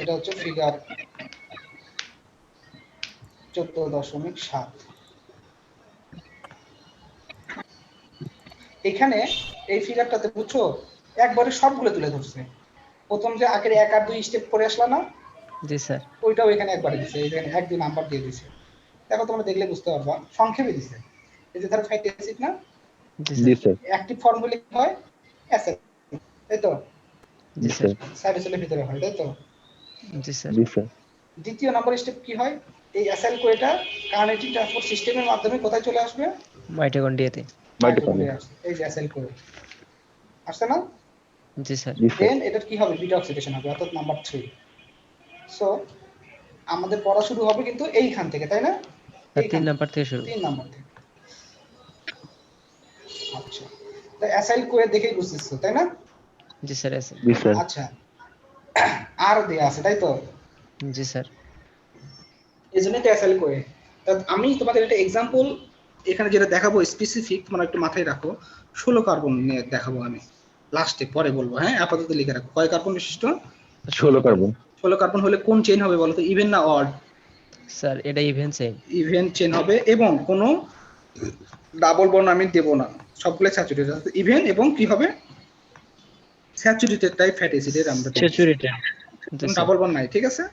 এটা হচ্ছে ফিগার 14.7। এখানে এই ফিগারটাতে বুঝছো একবারে সবগুলো তুলে ধরছে। প্রথম যে আগের 1 আর 2 স্টেপ করে আসলা না, জি স্যার। ওইটাও এখানে একবারে দিছে। এখানে 1 2 নাম্বার দিয়ে দিছে। দেখো তোমরা দেখলে বুঝতে পারবা, সংক্ষেপে দিছে। এই যে ধরো ফ্যাটি অ্যাসিড না, জি জি স্যার। স্যার অ্যাক্টিভ ফর্ম হলে কি হয়? অ্যাসিড, তাই তো? জি জি স্যার। স্যার সাইটোসিলের ভিতরে হয়, তাই তো? জি স্যার। জি স্যার দ্বিতীয় নাম্বার স্টেপ কি হয়? এই অ্যাসাইল কোয়েটা কার্নেটিক ট্রান্সপোর্ট সিস্টেমের মাধ্যমে কোথায় চলে আসবে? মাইটোকন্ড্রিয়াতে। মাইটোকন্ড্রিয়া। আসবে। এই যে অ্যাসাইল কোয়ে আসছে না? জি স্যার। জি স্যার দেন এটার কি হবে? বিটা অক্সিডেশন হবে, অর্থাৎ নাম্বার 3। সো আমাদের পড়া শুরু হবে কিন্তু এইখান থেকে, তাই না? স্যার 3 এইখান নাম্বার থেকে শুরু। 3 নাম্বার থেকে। আচ্ছা, তো অ্যাসাইল কোয়ে দেখেই বুঝতেছো, তাই না? জি স্যার, আছে। জি স্যার আচ্ছা, আর দেয়া আছে, তাই তো? জি স্যার। এই জন্যই তো অ্যাসাইল কোয়ে। তা আমি তোমাদের একটা এক্সাম্পল এখানে যেটা দেখাবো স্পেসিফিক, তোমরা একটু মাথায় রাখো। 16 কার্বন নিয়ে দেখাবো আমি লাস্টে, পরে বলবো। হ্যাঁ, আপাতত লিখে রাখো। কয় কার্বন বিশিষ্ট? 16 কার্বন। 16 কার্বন হলে কোন চেইন হবে বলো তো? ইভেন না অড? স্যার এটা ইভেন চেইন। ইভেন চেইন হবে, এবং কোনো ডাবল বন্ড আমি দেব না, সবগুলো স্যাচুরেটেড। ইভেন এবং কি হবে? স্যাচুরেটেড টাইপ ফ্যাটি অ্যাসিডের আমরা স্যাচুরেটেড। জি কোনো স্যার। ডাবল বন্ড নাই, ঠিক আছে?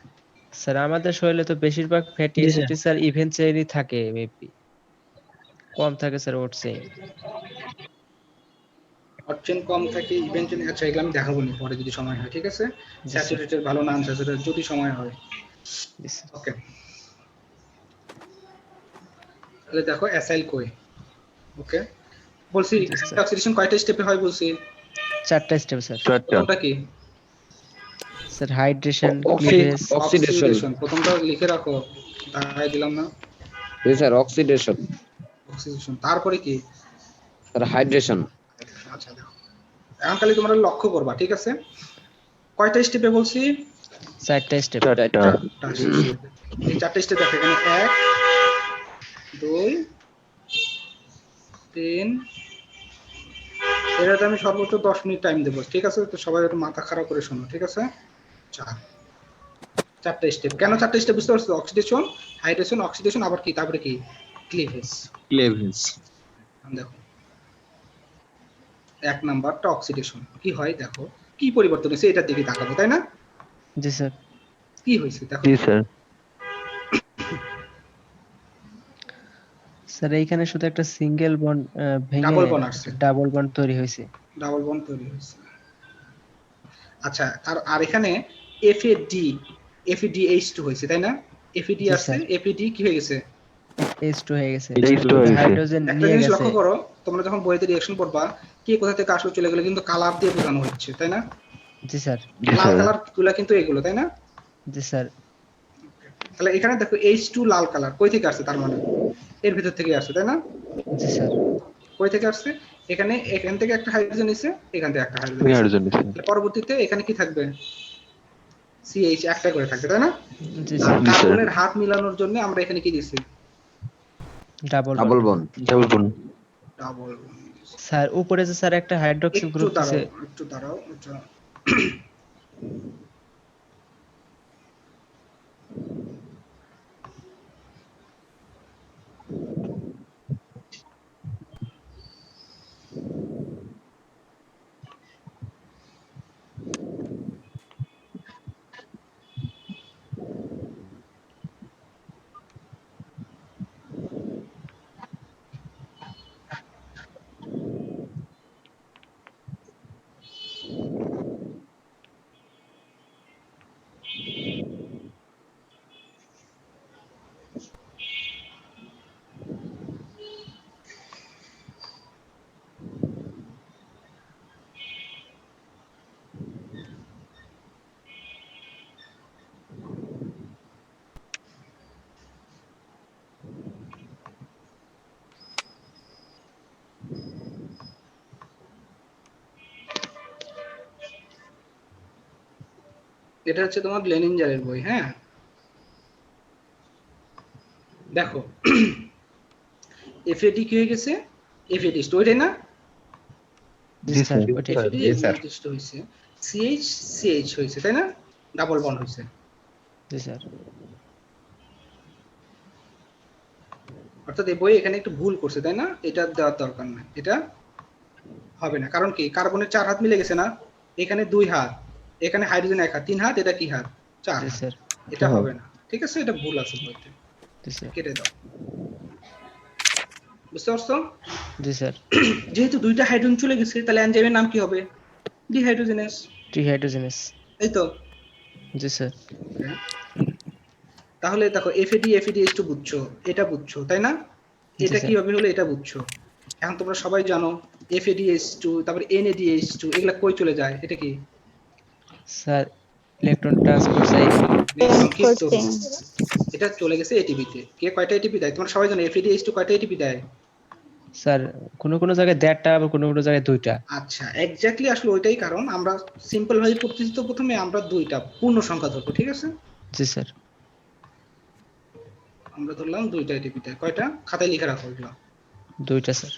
স্যার আমাদের শরীরে তো বেশিরভাগ ফ্যাটি জি অ্যাসিড স্যার ইভেন চেইনই থাকে, মেবি কম থাকে স্যার ওট চেইন। অড চেইন কম থাকে, ইভেন চেইন। আচ্ছা, এগুলো আমি দেখাবো না পরে যদি সময় হয়, ঠিক আছে? স্যার। স্যাচুরেটেড ভালো না আনস্যাচুরেটেড যদি সময় হয়। জি স্যার। ওকে, তাহলে দেখো অ্যাসাইল কোয়ে। ওকে, বলছি জি স্যার। অক্সিডেশন কয়টা স্টেপে হয় বলছি? 4টা স্টেপ স্যার। 4টা। প্রথমটা কি? Sir hydration, cleavage. অক্সিডেশন। প্রথমটা লিখে রাখো, দাঁড়ায় দিলাম না। জি স্যার, অক্সিডেশন। অক্সিডেশন। তারপরে কি? Sir hydration. আচ্ছা দেখো, এখন খালি তোমরা লক্ষ্য করবা, ঠিক আছে? কয়টা স্টেপে বলছি? 4টা স্টেপ। 4টা। 4টা স্টেপ। এই 4টা স্টেপ দেখো এখানে 1 2 3। এটাতে আমি সর্বোচ্চ 10 মিনিট টাইম দেবো, ঠিক আছে? তো সবাই একটু মাথা খারাপ করে শোনো, ঠিক আছে? 4টা স্টেপ। কেন 4টা স্টেপ বুঝতে পারছো? অক্সিডেশন, হাইড্রেশন, অক্সিডেশন, আবার কি? তারপরে কি? ক্লিভেজ। ক্লেভেজ। দেখো 1 নাম্বারটা অক্সিডেশন। কি হয় দেখো, কি পরিবর্তন হয়েছে এটার দিকে তাকাবো, তাই না? জি স্যার। কি হয়েছে দেখো। জি স্যার স্যার এইখানে শুধু একটা সিঙ্গেল বন্ড ভেঙে ডাবল বন্ড আসছে। ডাবল বন্ড তৈরি হয়েছে। ডাবল বন্ড তৈরি হয়েছে। আচ্ছা, আর এখানে FADH2 হয়েছে, তাই না? FAD জি আসছে, স্যার। FAD কি হয়ে গেছে? H2 হয়ে গেছে। H2 হয়ে গেছে। হাইড্রোজেন একটা নিয়ে জিনিস গেছে। লক্ষ্য করো, তোমরা যখন বইতে রিঅ্যাকশন পড়বা, কে কোথা থেকে আসলে চলে গেলে কিন্তু কালার দিয়ে বোঝানো হচ্ছে, তাই না? জি স্যার। জি লাল স্যার কালার গুলা কিন্তু এগুলো, তাই না? জি স্যার। তাহলে এখানে দেখো H2 লাল কালার কই থেকে আসছে? তার মানে এর ভিতর থেকে আসছে, তাই না? জি স্যার। কই থেকে আসছে? এখান থেকে একটা হাইড্রোজেন নিছে, এখান থেকে একটা হাইড্রোজেন ওই নিছে। হাইড্রোজেন নিছে। তাহলে পরবর্তীতে এখানে কি থাকবে? CH একটা করে থাকবে, তাই না? জি আর স্যার। জি স্যার কার্বনের হাত মিলানোর জন্য আমরা এখানে কি দিছি? Double double bond. Bond. Double bond. Double. Sir উপরে যে স্যার একটা হাইড্রোক্সিল একটু গ্রুপ দাঁড়াও, আছে। একটু দাঁড়াও, এটা এটা হচ্ছে তোমার লেনিনজারের বই, হ্যাঁ। দেখো এফএডি কি হয়ে গেছে, এফএডি ওইটাই না, জি স্যার ওটাই। এফএডি নির্দিষ্ট হয়েছে, সিএইচ সিএইচ হয়েছে তাই না, ডাবল বন্ড হয়েছে। জি স্যার। অর্থাৎ এই বই এখানে একটু ভুল করছে তাই না, এটা দেওয়ার দরকার না, এটা হবে না। কারণ কি, কার্বনের 4 হাত মিলে গেছে না, এখানে 2 হাত, এখানে হাইড্রোজেন 1 হাত, 3 হাত, এটা কি হাত, 4 জি হাত, স্যার। এটা হবে না। ঠিক আছে, এটা ভুল আছে বইতে, জি স্যার। কেটে দাও। বুঝতে পারছো? জি স্যার। যেহেতু 2টা হাইড্রোজেন চলে গেছে, তাহলে এনজাইমের নাম কি হবে, ডিহাইড্রোজেনেস, ডিহাইড্রোজেনেস। এই তো। জি স্যার। তাহলে দেখো এফএডি বুঝছো, এটা বুঝছো তাই না, এটা স্যার। কিভাবে হলো এটা বুঝছো। এখন তোমরা সবাই জানো FADH2, তারপরে NADH2, এগুলা কই চলে যায়, এটা কি sir electron transport cycle. Transporting. এটা চলে গেছে ATP তে। কে কয়টা ATP দেয়, তোমরা সবাই জানো FADH2 কয়টা ATP দেয়। স্যার কোন কোন জায়গায় 1.5টা, আবার কোন কোন জায়গায় 2টা। আচ্ছা, এক্স্যাক্টলি আসলে ওইটাই কারণ, আমরা সিম্পল ভাবে পড়তেছি তো, প্রথমে আমরা 2টা পূর্ণ সংখ্যা ধরবো, ঠিক আছে। জি স্যার। আমরা ধরলাম 2টা ATP দেয়, কয়টা খাতায় লিখে রাখো এগুলো। 2টা স্যার।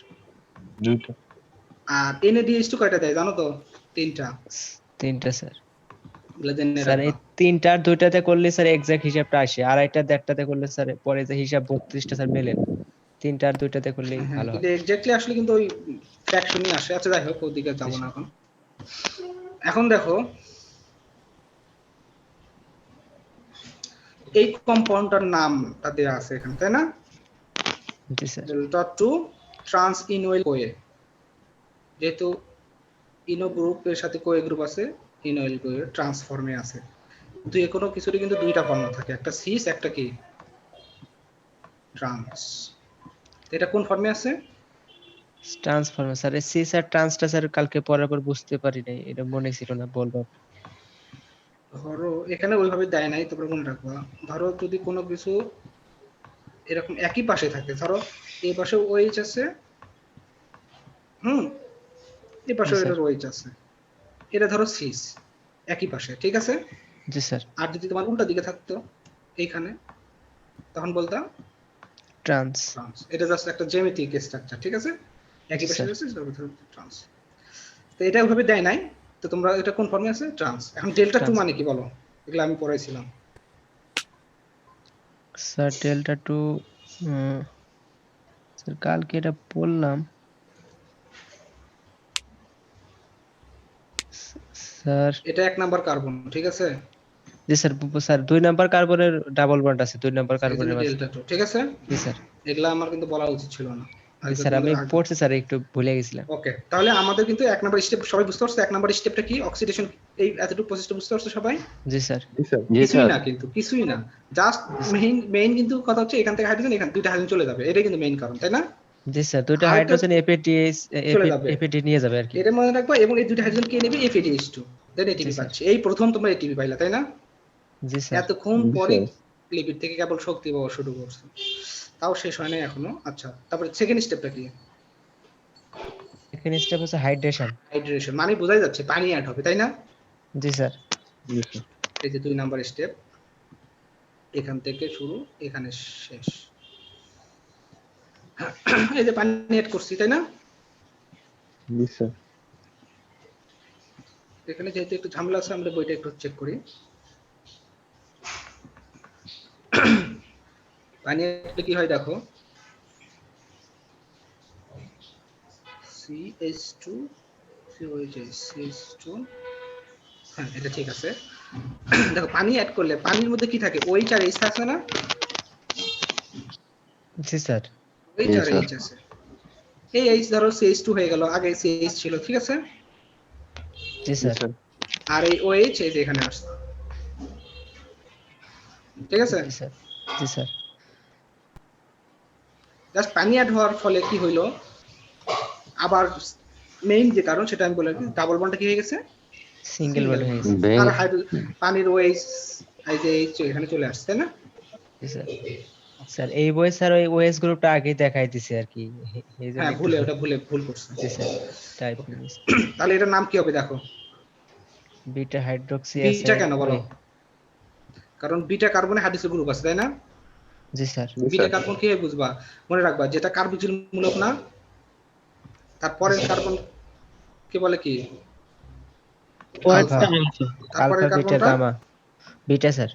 আর NADH2 কয়টা দেয় জানো তো, 3টা। 3টা স্যার। এগুলো জেনে স্যার এই রাখবা। 3টার 2টাতে করলে স্যার এক্সাক্ট হিসাবটা আসে, আর এটা 1.5টাতে করলে স্যার পরে যে হিসাব 32টা স্যার মেলে না। 3টার 2টাতে করলে হ্যাঁ, ভালো হয়। কিন্তু এক্স্যাক্টলি আসলে কিন্তু ওই ফ্র্যাকশনই আসে। আচ্ছা যাই হোক, ওদিকে যাব না এখন। এখন দেখো এই কম্পাউন্ডটার নামটা দেয়া আছে এখানে তাই না, জি স্যার। Delta 2 trans ইনোইল Koi. যেহেতু ইনো গ্রুপের সাথে কোয়ে গ্রুপ আছে, ইনোইল কোয়ে ট্রান্সফর্মে আছে। কিন্তু কোনো কিছুরই কিন্তু 2টা ফর্ম থাকে, একটা সিস একটা কি ট্রান্স। এটা কোন ফর্মে আছে, ট্রান্সফরমার স্যার। এই সি স্যার ট্রান্সটা স্যার কালকে পড়ার পর বুঝতে পারি নাই, এটা মনে ছিল না, বলবো। ধরো এখানে ওইভাবে দেয় নাই, তোমরা মনে রাখবা। ধরো যদি কোনো কিছু এরকম একই পাশে থাকে, ধরো এই পাশে ওএইচ আছে, এই পাশে স্যার। এটার ওএইচ আছে, এটা ধরো সিস একই পাশে, ঠিক আছে। জি স্যার। আর যদি তোমার উল্টা দিকে থাকতো এইখানে, তখন বলতাম ট্রান্স। ট্রান্স। এটা জাস্ট একটা জ্যামিতিক স্ট্রাকচার, ঠিক আছে, একই পাশে স্যার। আছে ট্রান্স। তো এটা ওইভাবে দেয় নাই, তো তোমরা এটা কোন ফর্মে আছে, ট্রান্স। এখন ডেল্টা 2 ট্রান্স। মানে কি বলো, এগুলো আমি পড়াইছিলাম। স্যার ডেল্টা 2 স্যার কালকে এটা পড়লাম স্যার। এটা 1 নাম্বার কার্বন, ঠিক আছে। জি স্যার। স্যার 2 নাম্বার কার্বনের ডাবল বন্ড আছে, 2 নাম্বার কার্বনের মাঝে। ডেল্টা 2, ঠিক আছে। জি স্যার। এগুলা আমার কিন্তু বলা উচিত ছিল না। জি স্যার আমি পড়ছি স্যার, একটু ভুলে গেছিলাম। ওকে, তাহলে আমাদের কিন্তু 1 নাম্বার স্টেপ সবাই বুঝতে পারছো। 1 নাম্বার স্টেপটা কি, অক্সিডেশন। এই এতটুকু প্রসেসটা বুঝতে পারছো সবাই। জি স্যার। কিছুই না, কিন্তু কিছুই না, জাস্ট মেইন কিন্তু কথা হচ্ছে এখান থেকে হাইড্রোজেন, এখানে 2টা হাইড্রোজেন চলে যাবে, এটাই কিন্তু মেইন কারণ, তাই না। জি স্যার। 2টা আরেকটা হাইড্রোজেন এপিটিএস চলে যাবে, এপিটি নিয়ে যাবে আর কি। এটা মনে রাখবা। এবং এই 2টা হাইড্রোজেন কে নেবে, FADH2, দেন ATP জি স্যার। পাচ্ছে। এই প্রথম তোমরা ATP পাইলা, তাই না। জি স্যার। এতক্ষণ পরে লিপিড থেকে কেবল শক্তি পাওয়া শুরু করছে, তাও শেষ হয় নাই এখনো। আচ্ছা, তারপরে সেকেন্ড স্টেপটা কি, সেকেন্ড স্টেপ হচ্ছে হাইড্রেশন। হাইড্রেশন। মানে বোঝাই যাচ্ছে পানি অ্যাড হবে, তাই না। জি স্যার। এই যে 2 নাম্বার স্টেপ, এখান থেকে শুরু, এখানে শেষ। এই যে পানি অ্যাড করছি, তাই না। এখানে যেহেতু একটু ঝামেলা আছে, আমরা বইটা একটু চেক করি। পানি অ্যাড কি হয় দেখো, CH2 COH, CH2, হ্যাঁ এটা ঠিক আছে। দেখো পানি অ্যাড করলে পানির মধ্যে কি থাকে, OH আর H আছে না। জি স্যার। OH আর H আছে। এই H ধরো CH2 হয়ে গেল, আগে CH ছিল, ঠিক আছে। জি স্যার। আর এই OH এই যে এখানে আসছে, ঠিক আছে। জি স্যার। জি স্যার। জাস্ট পানি অ্যাড হওয়ার ফলে কি হইলো, আবার মেইন যে কারণ সেটা আমি বলে রাখি, ডাবল বন্ডটা কি হয়ে গেছে, সিঙ্গেল বন্ড হয়ে গেছে। আর পানির OH এই যে H এখানে চলে আসছে, তাই না। জি স্যার। স্যার এই বই স্যার ওই ওএস গ্রুপটা আগেই দেখাই দিছে আর কি, এইজন্য হ্যাঁ, ভুল করছে। জি স্যার। টাইপ তাহলে এটার নাম কি হবে দেখো, বিটা হাইড্রোক্সি বিটা কেন বলো, কারণ বিটা কার্বনে হাইড্রোক্সিল গ্রুপ আছে তাই না? জি স্যার। জি বিটা স্যার কার্বন কিভাবে বুঝবা? মনে রাখবা যেটা কার্বক্সিল মূলক না, তারপরে কার্বন কে বলে কি? আলফা। তারপরে আলফা বিটা কার্বনটা গামা বিটা স্যার।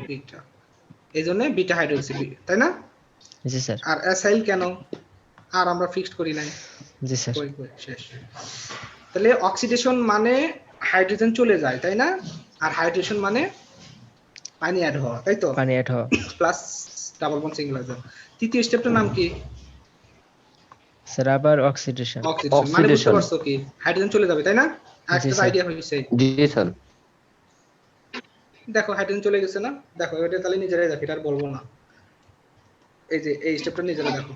বিটা, এই জন্য বিটা হাইড্রোক্সি, তাই না? জি স্যার। আর অ্যাসাইল কেন? আর আমরা ফিক্সড করি নাই। জি স্যার। কই শেষ। তাহলে অক্সিডেশন মানে হাইড্রোজেন চলে যায় তাই না? আর হাইড্রেশন মানে পানি অ্যাড হওয়া, তাই তো? পানি অ্যাড হওয়া। Plus double bond single hydrogen. তৃতীয় স্টেপটার নাম কি? স্যার আবার অক্সিডেশন। অক্সিডেশন। মানে বুঝতে পারছো কি হাইড্রোজেন চলে যাবে তাই না? জি একটা স্যার। আইডিয়া হয়েছে। জি স্যার দেখো হাইড্রোজেন চলে গেছে না? দেখো এটা তাহলে নিজেরাই দেখো, এটা আর বলবো না। এই যে এই স্টেপটা নিজেরা দেখো।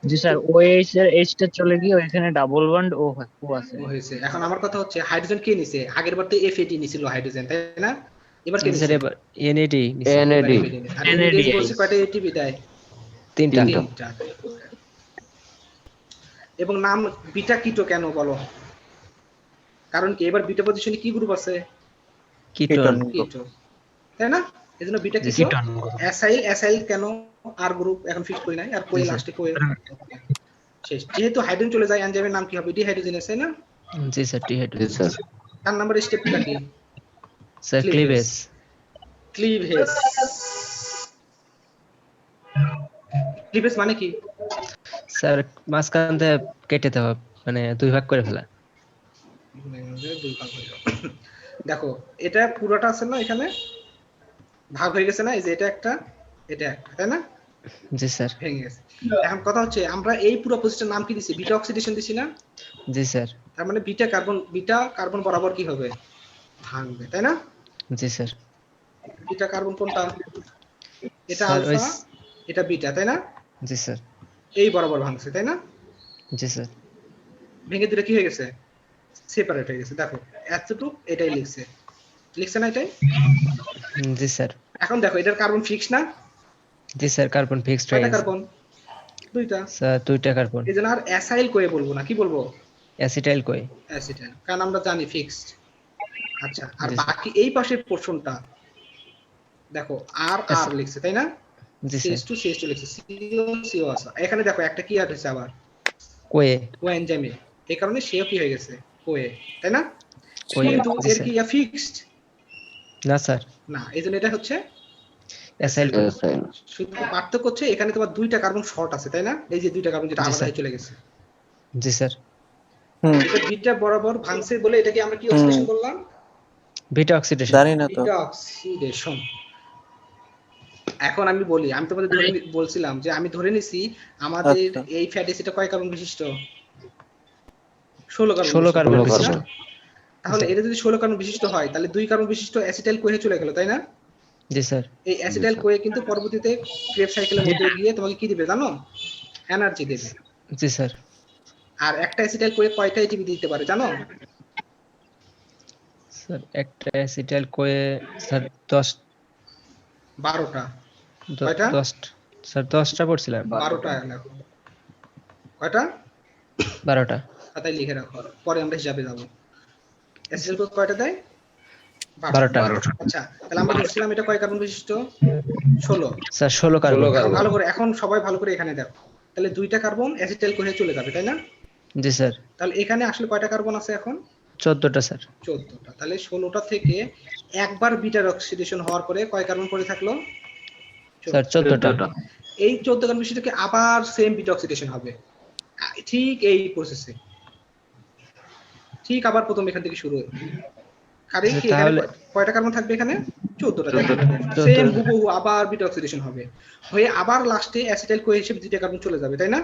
জি স্যার, OH এর H টা চলে গিয়ে ওইখানে ডাবল বন্ড ও আছে। ও হয়েছে। এখন আমার কথা হচ্ছে হাইড্রোজেন কে নিছে? আগের বার তো FAD নিছিল হাইড্রোজেন তাই না? এবার কে স্যার নিছে? এবার এনএডি NAD আর NAD বলছে কয়টা ATP দেয়? তিনটা। তিনটা। এবং নাম বিটা কিটো কেন বলো? কারণ কি এবার বিটা পজিশনে কি গ্রুপ আছে? কিটোন। কিটো, তাই না? এজন্য বিটা জি, কিটো। অ্যাসাইল কেন? আর গ্রুপ এখন ফিক্স করি নাই। আর কোই জি, স্যার। লাস্টে কোই শেষ। যেহেতু হাইড্রোজেন চলে যায় এনজাইমের নাম কি হবে? ডিহাইড্রোজেনেজ, তাই না? জি স্যার জি ডিহাইড্রোজেন। স্যার 4 নাম্বার স্টেপটা কি? Sir cleavage. ক্লিভেজ। ক্লিভেজ মানে কি? স্যার মাঝখান থেকে কেটে দেওয়া, মানে দুই ভাগ করে ফেলা। দেখো এটা পুরোটা আছে না, এখানে ভাগ হয়ে গেছে না? এই যে এটা একটা, এটা একটা, তাই না? জি স্যার। ভেঙে গেছে। এখন কথা হচ্ছে আমরা এই পুরো প্রসেসটার নাম কি দিছি? বিটা অক্সিডেশন দিছি না? জি স্যার। তার মানে বিটা কার্বন বরাবর কি হবে? ভাঙবে, তাই না? জি স্যার। বিটা কার্বন কোনটা? এটা স্যার ওই আলফা, এটা বিটা, তাই না? জি স্যার। এই বরাবর ভাঙছে, তাই না? জি স্যার। ভেঙে দিলে কি হয়ে গেছে? সেপারেট হয়ে গেছে। দেখো এতটুকু এটাই লিখছে না এটাই? জি স্যার। এখন দেখো এটার কার্বন ফিক্স না? জি স্যার কার্বন ফিক্সড হয়ে কয়টা গেছে। কার্বন? দুইটা। স্যার দুইটা কার্বন। এই জন্য আর অ্যাসাইল কয়ে বলবো না, কি বলবো? অ্যাসিটাইল কই। অ্যাসিটাইল, কারণ আমরা জানি ফিক্সড। আচ্ছা, আর জি, বাকি এই পাশের পোরশনটা দেখো আর লিখছে, তাই না? জি স্যার। CH2 লিখছে, CO আছে। এখানে দেখো একটা কি অ্যাড হয়েছে আবার, কোয়ে। কোএনজাইমে। এই কারণে সেও কি হয়ে গেছে? কোয়ে, তাই না? কোয়ে, কিন্তু জি এর স্যার। কি ফিক্সড না স্যার না, এই জন্য এটা হচ্ছে অ্যাসাইল কই। অ্যাসাইল শুধু পার্থক্য হচ্ছে এখানে তোমার দুইটা কার্বন শর্ট আছে, তাই না? এই যে দুইটা কার্বন যেটা জি, আলাদা স্যার। হয়ে চলে গেছে, জি স্যার। এটা বিটা বরাবর ভাঙছে বলে এটাকে আমরা কি অক্সিডেশন বললাম? Beta oxidation. জানি না তো। Beta oxidation. এখন আমি বলি, আমি তোমাদের বলছিলাম যে আমি ধরে নিছি আমাদের আচ্ছা। এই ফ্যাটি অ্যাসিডটা কয় কার্বন বিশিষ্ট? 16 কার্বন। 16 কার্বন বিশিষ্ট। বিশিষ্ট। তাহলে এটা যদি 16 কার্বন বিশিষ্ট হয় তাহলে 2 কার্বন বিশিষ্ট অ্যাসিটাইল কোয়ে চলে গেল, তাই না? জি স্যার। এই অ্যাসিটাইল কোয়ে কিন্তু পরবর্তীতে ক্রেব সাইকেলের মধ্যে গিয়ে তোমাকে কি দিবে জানো? এনার্জি দেবে। জি স্যার। আর একটা অ্যাসিটাইল কোয়ে কয়টা এটিপি দিতে পারে জানো? স্যার একটা অ্যাসিটাইল কোয়ে স্যার 10 12টা। কয়টা? 10 স্যার 10টা পড়ছিলাম। 12টা লেখো। কয়টা? 12টা। খাতায় লিখে রাখো, পরে আমরা হিসাবে যাব। অ্যাসিটাইল কোয়ে কয়টা দেয়? 12টা। আচ্ছা, তাহলে আমরা ধরছিলাম এটা কয় কার্বন বিশিষ্ট? 16। Sir 16 carbon. এখন ভালো করে, এখন সবাই ভালো করে এখানে দেখো। তাহলে দুইটা কার্বন অ্যাসিটাইল কোয়ে চলে যাবে, তাই না? জি স্যার। তাহলে এখানে আসলে কয়টা কার্বন আছে এখন? 14টা স্যার। 14টা। তাহলে 16টা থেকে একবার বিটার অক্সিডেশন হওয়ার পরে কয় কার্বন পড়ে থাকলো? স্যার 14টা। এই 14 কার্বন বিশিষ্টকে আবার সেম বিটা অক্সিডেশন হবে, ঠিক এই প্রসেসে, ঠিক আবার প্রথম এখান থেকে শুরু হবে। কারণ কি এখানে তাহলে কয়টা কার্বন থাকবে? এখানে 14টা। 14টা। সেম হুবহু আবার বিটা অক্সিডেশন হবে, হয়ে আবার লাস্টে অ্যাসিটাইল কোয়ে হিসেবে দুইটা কার্বন চলে যাবে, তাই না?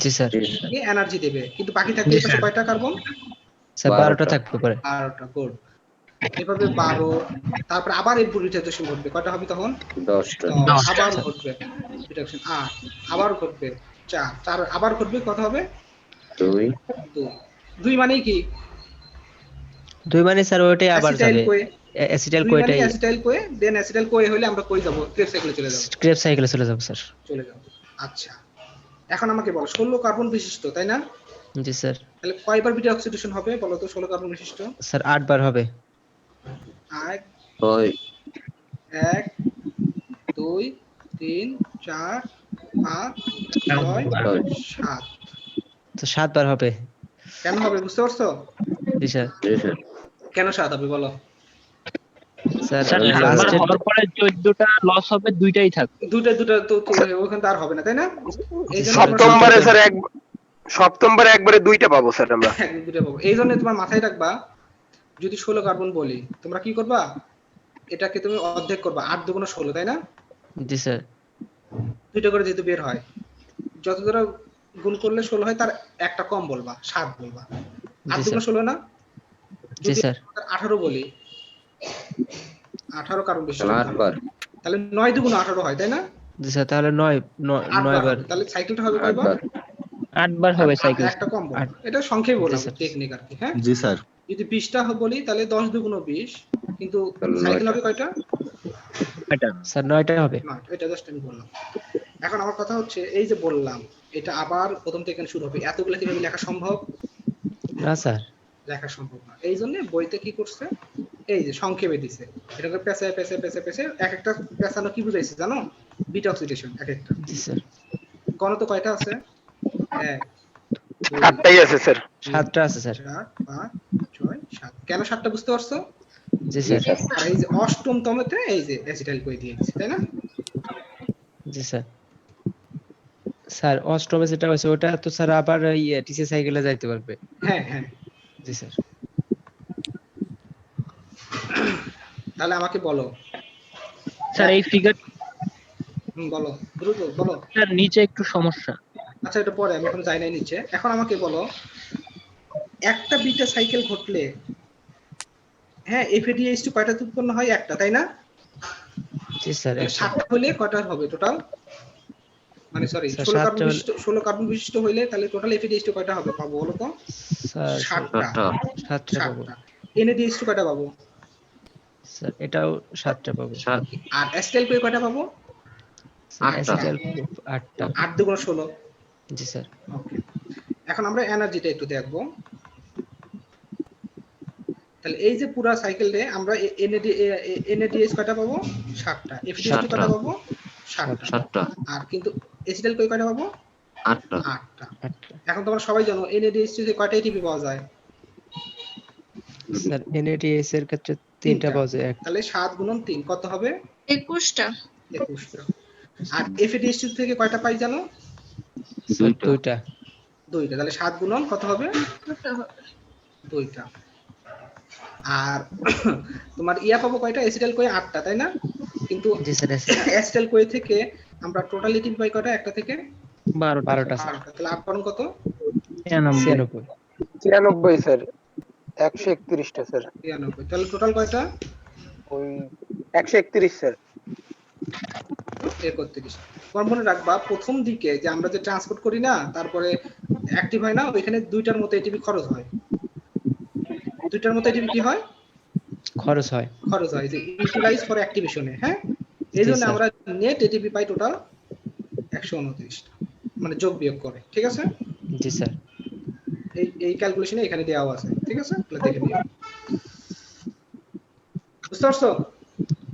জি স্যার। এই এনার্জি দেবে, কিন্তু বাকি থাকবে এই পাশে কয়টা কার্বন? স্যার 12টা থাকবে পরে। 12টা। গুড। এভাবে 12, তারপর আবার এই রিটার্নেশন ঘটবে, কয়টা হবে তখন? 10টা 10, আবার ঘটবে রিডাকশন, 8, আবার ঘটবে 4, আবার ঘটবে, কত হবে? 2 2 মানে কি? 2 মানে স্যার ওইটাই আবার অ্যাসিটাইল যাবে। কোয়ে। অ্যাসিটাইল 2 মানে কোয়েটাই অ্যাসিটাইল কোয়ে, দেন অ্যাসিটাইল কোয়ে হলে আমরা কই যাব? ক্রেব সাইকেলে চলে যাব। ক্রেব সাইকেলে চলে যাবে স্যার। চলে যাব। আচ্ছা, এখন আমাকে বলো 16 কার্বন বিশিষ্ট, তাই না? জি স্যার। তাহলে কয়বার বিটা অক্সিডেশন হবে বলো তো 16 কার্বন বিশিষ্ট? স্যার 8 বার হবে। 8 ওই 1 2 3 4 5 6 7 তো 7 বার হবে। কেন হবে বুঝতে পারছো? জি স্যার। জি স্যার কেন 7 হবে বলো? স্যার স্যার 7 বার লাস্টের হওয়ার পরে 14টা লস হবে, দুইটাই থাকবে। দুটা তো ওখানে তো আর হবে না তাই না? এই জন্য সপ্তমবারে স্যার সপ্তমবারে একবারে দুইটা পাবো স্যার আমরা। দুটা পাবো। এই জন্য তোমার মাথায় রাখবা, যদি 16 কার্বন বলি তোমরা কি করবা, এটাকে তুমি অর্ধেক করবা, 8 দুগুণ 16 তাই না? জি স্যার। দুইটা করে যেহেতু বের হয়, যত দ্বারা গুণ করলে 16 হয় তার একটা কম বলবা, 7 বলবা। 8 জি দুগুণ স্যার। 16 না? জি স্যার। 18 বলি, 18 কার্বন বেশি, তাহলে 8 বার তাহলে 9 দুগুণ 18 হয় তাই না? জি স্যার, তাহলে 9 8 বার। বার। তাহলে সাইকেলটা হবে 8 কয়বার? বার 8 বার হবে সাইকেল। একটা কম বলবা। এটা সংক্ষেপে বললাম, জি স্যার। টেকনিক আর কি। হ্যাঁ, জি স্যার। যদি 20টা বলি তাহলে 10 দুগুণ 20, কিন্তু তাহলে সাইকেল 9টা। হবে কয়টা? এটা স্যার 9টা হবে। না, এটা জাস্ট আমি বললাম। এখন আমার কথা হচ্ছে, এই যে বললাম এটা আবার প্রথম থেকে শুরু হবে, এতগুলো কিভাবে লেখা সম্ভব? না স্যার। লেখা সম্ভব না। এই জন্য বইতে কি করছে, এই যে সংক্ষেপে দিছে, এটাকে পেঁচায় পেঁচায় পেঁচায় পেঁচায় এক একটা পেঁচানো কি বুঝাইছে জানো? বিটা অক্সিডেশন এক একটা। জি স্যার। ঘনত্ব কয়টা আছে? 1 2 8টাই আছে স্যার। 7টা আছে স্যার। 4 5 6 7। কেন 7টা বুঝতে পারছো? জি স্যার। আর এই যে অষ্টমতমতে এই যে অ্যাসিটাইল কই দিয়ে দিচ্ছে তাই না? জি স্যার। স্যার অষ্টমে যেটা হয়েছে ওটা তো স্যার আবার টিসি সাইকেলে যাইতে পারবে। হ্যাঁ হ্যাঁ। জি স্যার। তাহলে আমাকে বলো। স্যার এই ফিগার বলো দ্রুত বলো। স্যার নিচে একটু সমস্যা। আচ্ছা, এটা পরে, আমি এখন যাই নাই নিচে। এখন আমাকে বলো, একটা বিটা সাইকেল ঘটলে, হ্যাঁ, এফএডিএইচ2 কয়টা উৎপন্ন হয়? একটা, তাই না? জি স্যার। 7টা হলে কয়টা হবে টোটাল? মানে সরি, স্যার, 16 সাতটা কার্বন হলে- বিশিষ্ট, 16 কার্বন বিশিষ্ট হইলে তাহলে টোটাল এফএডিএইচ2 কয়টা হবে পাবো বলো তো? স্যার 7টা। 7টা পাবো। 7টা। এনএডিএইচ2 কয়টা পাবো? স্যার এটাও 7টা পাবো। আর অ্যাসিটাইল কই কয়টা পাবো? অ্যাসিটাইল 8টা। 8 দুগুণ 16। জি স্যার। ওকে, এখন আমরা এনার্জিটা একটু দেখবো। তাহলে এই যে পুরা সাইকেলে আমরা এনএডিএইচ কয়টা পাবো? 7টা। এফএডিএইচ2 কয়টা পাবো? 7টা। আর কিন্তু অ্যাসিটাইল কই কয়টা পাবো? 8টা। 8টা। এখন তোমরা সবাই জানো এনএডিএইচ2 থেকে কয়টা এটিপি পাওয়া যায়? স্যার এনএডিএস এর ক্ষেত্রে 3টা পাওয়া যায়। তাহলে 7 গুণন 3 কত হবে? 21টা। 21টা। আর এফএডিএইচ2 থেকে কয়টা পাই জানো? স্যার 2টা। 2টা। তাহলে 7 গুণন কত হবে? 2টা। আর তোমার ইয়া পাবো কয়টা? অ্যাসিটাইল কই 8টা, তাই না? কিন্তু জি স্যার। অ্যাসিটাইল কই থেকে আমরা টোটাল এটিপি পাই কয়টা? একটা থেকে 12টা। 12টা। তাহলে 8 গুণন কত? 96। 93 স্যার। 131টা স্যার। 93। তাহলে টোটাল কয়টা? ওই 131 স্যার। 31। তোমার মনে রাখবা, প্রথম দিকে যে আমরা যে ট্রান্সপোর্ট করি না, তারপরে অ্যাক্টিভ হয় না, ওইখানে 2টার মতো এটিপি খরচ হয়। 2টার মতো এটিপি কি হয়? খরচ হয়। খরচ হয়, যে ইউটিলাইজ ফর অ্যাক্টিভেশনে। হ্যাঁ, এই জন্য আমরা নেট এটিপি পাই টোটাল 129টা, মানে যোগ বিয়োগ করে। ঠিক আছে? জি স্যার। এই ক্যালকুলেশনে এখানে দেওয়া আছে। ঠিক আছে, তাহলে দেখে নিও। বুঝতে পারছো?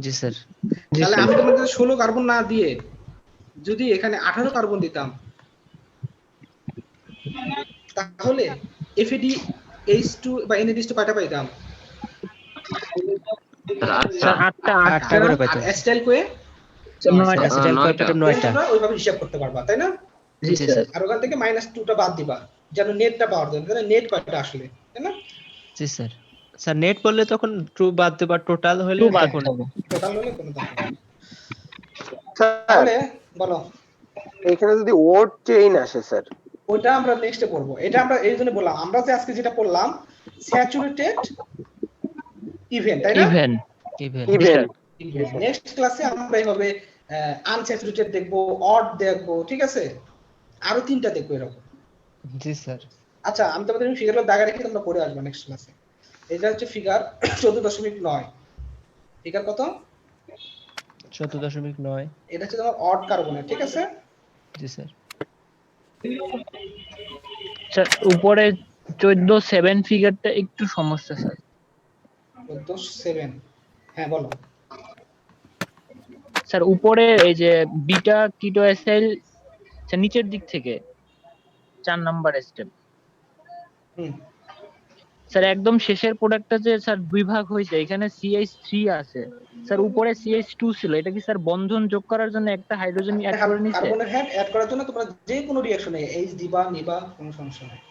জি স্যার। তাহলে আমি তোমাদের 16 কার্বন না দিয়ে যদি এখানে 18 কার্বন দিতাম, তাহলে এফএডিএইচ2 বা এনএডিএইচ2 কয়টা পাইতাম? স্যার 8টা করে পাইতাম। আর অ্যাসিটাইল কয়ে 9টা। অ্যাসিটাইল কয়টা? 9টা। তোমরা ওইভাবে হিসাব করতে পারবা, তাই না? জি স্যার। আর ওখান থেকে -2টা বাদ দিবা, যেন নেটটা পাওয়ার জন্য। তাহলে নেট কয়টা আসলে, তাই না? জি স্যার। স্যার নেট বললে তখন 2 বাদ দেবা, টোটাল হলে 2 বাদ তখন হবে। টোটাল হলে কোনো দাম নেই। স্যার তাহলে বলো, এখানে যদি ওড চেইন আসে স্যার। ওইটা আমরা নেক্সটে পড়বো। এটা আমরা এই জন্য বললাম, আমরা যে আজকে যেটা পড়লাম স্যাচুরেটেড ইভেন্ট, তাই না? ইভেন। নেক্সট ক্লাসে আমরা এইভাবে আনস্যাচুরেটেড দেখবো, অড দেখবো। ঠিক আছে? আরো 3টা দেখবো এরকম। জি স্যার। আচ্ছা, আমি তোমাদের ফিগারগুলো দাগা রেখে তোমরা পড়ে আসবে নেক্সট ক্লাসে। এটা হচ্ছে ফিগার 14.9। ফিগার কত? 14.9। এটা হচ্ছে তোমার অড কার্বনের। ঠিক আছে? জি স্যার। স্যার উপরে 14 7 ফিগারটা একটু সমস্যা স্যার। 7 হ্যাঁ বলো। স্যার উপরে এই যে বিটা কিটো এসএল নিচের দিক থেকে 4 নাম্বার স্টেপ হুম স্যার একদম শেষের প্রোডাক্টটা যে স্যার দুই ভাগ হয়েছে, এখানে CH3 আছে স্যার, উপরে CH2 ছিল, এটা কি স্যার বন্ধন যোগ করার জন্য একটা হাইড্রোজেন অ্যাড করে নিছে? কার্বনের হাত অ্যাড করার জন্য তোমরা যে কোনো রিঅ্যাকশনে এইচ দিবা নিবা কোনো সমস্যা নাই।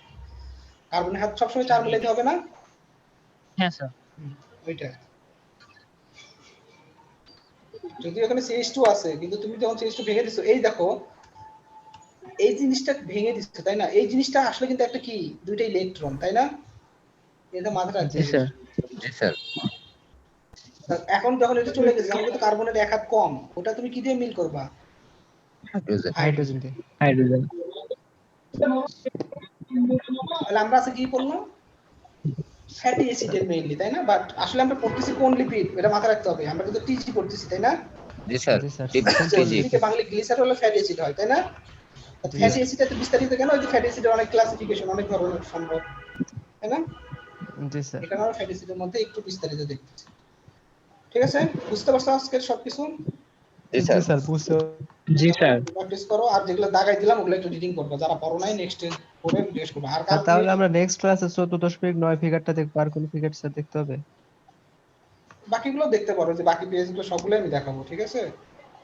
কার্বনের হাত সবসময় 4 মিলাইতে হবে না? হ্যাঁ স্যার। ওইটা যদি এখানে CH2 আছে কিন্তু তুমি যখন CH2 ভেঙে দিছো, এই দেখো এই জিনিসটা ভেঙে দিছো তাই না? এই জিনিসটা আসলে কিন্তু একটা কি দুইটা ইলেকট্রন তাই না? এটা মাথায় রাখতে জি স্যার। জি স্যার। এখন যখন এটা চলে গেছে, আমাদের তো কার্বনের এক হাত কম, ওটা তুমি কি দিয়ে মিল করবা? হাইড্রোজেন। হাইড্রোজেন দিয়ে। হাইড্রোজেন। তাহলে আমরা আছে কি বললাম? ফ্যাটি অ্যাসিডের মেইনলি তাই না? বাট আসলে আমরা পড়তেছি কোন লিপিড, এটা মাথায় রাখতে হবে। আমরা কিন্তু টিজি পড়তেছি তাই না? জি স্যার। জি স্যার। টিজি। টিজিকে বাংলা গ্লিসারল ফ্যাটি অ্যাসিড হয় তাই না? ফ্যাটি অ্যাসিড এত বিস্তারিত কেন? ওই যে ফ্যাটি অ্যাসিডের অনেক ক্লাসিফিকেশন, অনেক ধরনের সম্ভব তাই না? জি স্যার। এখানে আমরা ফ্যাটি অ্যাসিডের মধ্যে একটু বিস্তারিত দেখতেছি। ঠিক আছে, বুঝতে পারছো আজকের সবকিছু? জি জি স্যার। স্যার বুঝছো। জি স্যার। প্র্যাকটিস করো, আর যেগুলো দাগাই দিলাম ওগুলো একটু রিডিং করবে। যারা পড়ো নাই নেক্সট পড়ে জিজ্ঞেস করবে। আর কাল তাহলে আমরা নেক্সট ক্লাসে 14.9 ফিগারটা দেখবো, আর কোন ফিগার স্যার দেখতে হবে? বাকিগুলো দেখতে পারো, যে বাকি পেজগুলো সবগুলো আমি দেখাবো। ঠিক আছে,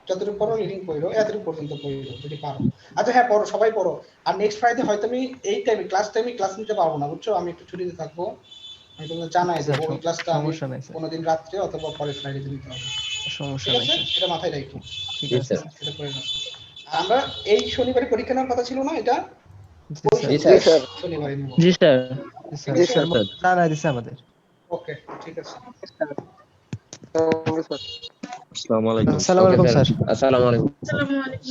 যতটুকু পড়ো রিডিং করো, এতটুকু পর্যন্ত পড়ো যদি পারো। আচ্ছা হ্যাঁ পড়ো, সবাই পড়ো। আর নেক্সট ফ্রাইডে হয়তো আমি এই টাইমে ক্লাস নিতে পারবো না, বুঝছো? আমি একটু ছুটিতে থাকবো। আমি তোমাদের জানাই স্যার, দেবো ওই ক্লাসটা আমি সমস্যা নাই স্যার। কোনোদিন রাত্রে অথবা পরের ফ্রাইডে দিতে হবে। সমস্যা ঠিক নাই আছে, স্যার। এটা মাথায় রাখো। ঠিক জি আছে স্যার। স্যার। সেটা করে নাও। আর আমরা এই শনিবারে পরীক্ষা নেওয়ার কথা ছিল না, এটা জি স্যার। জি স্যার। শনিবারে নেব। জি স্যার। জি স্যার। জি স্যার। জানাই দিছে আমাদের। ওকে ঠিক আছে। আসসালামু আলাইকুম। আসসালামু আলাইকুম ওকে স্যার। স্যার। আসসালামু আলাইকুম। আসসালামু আলাইকুম।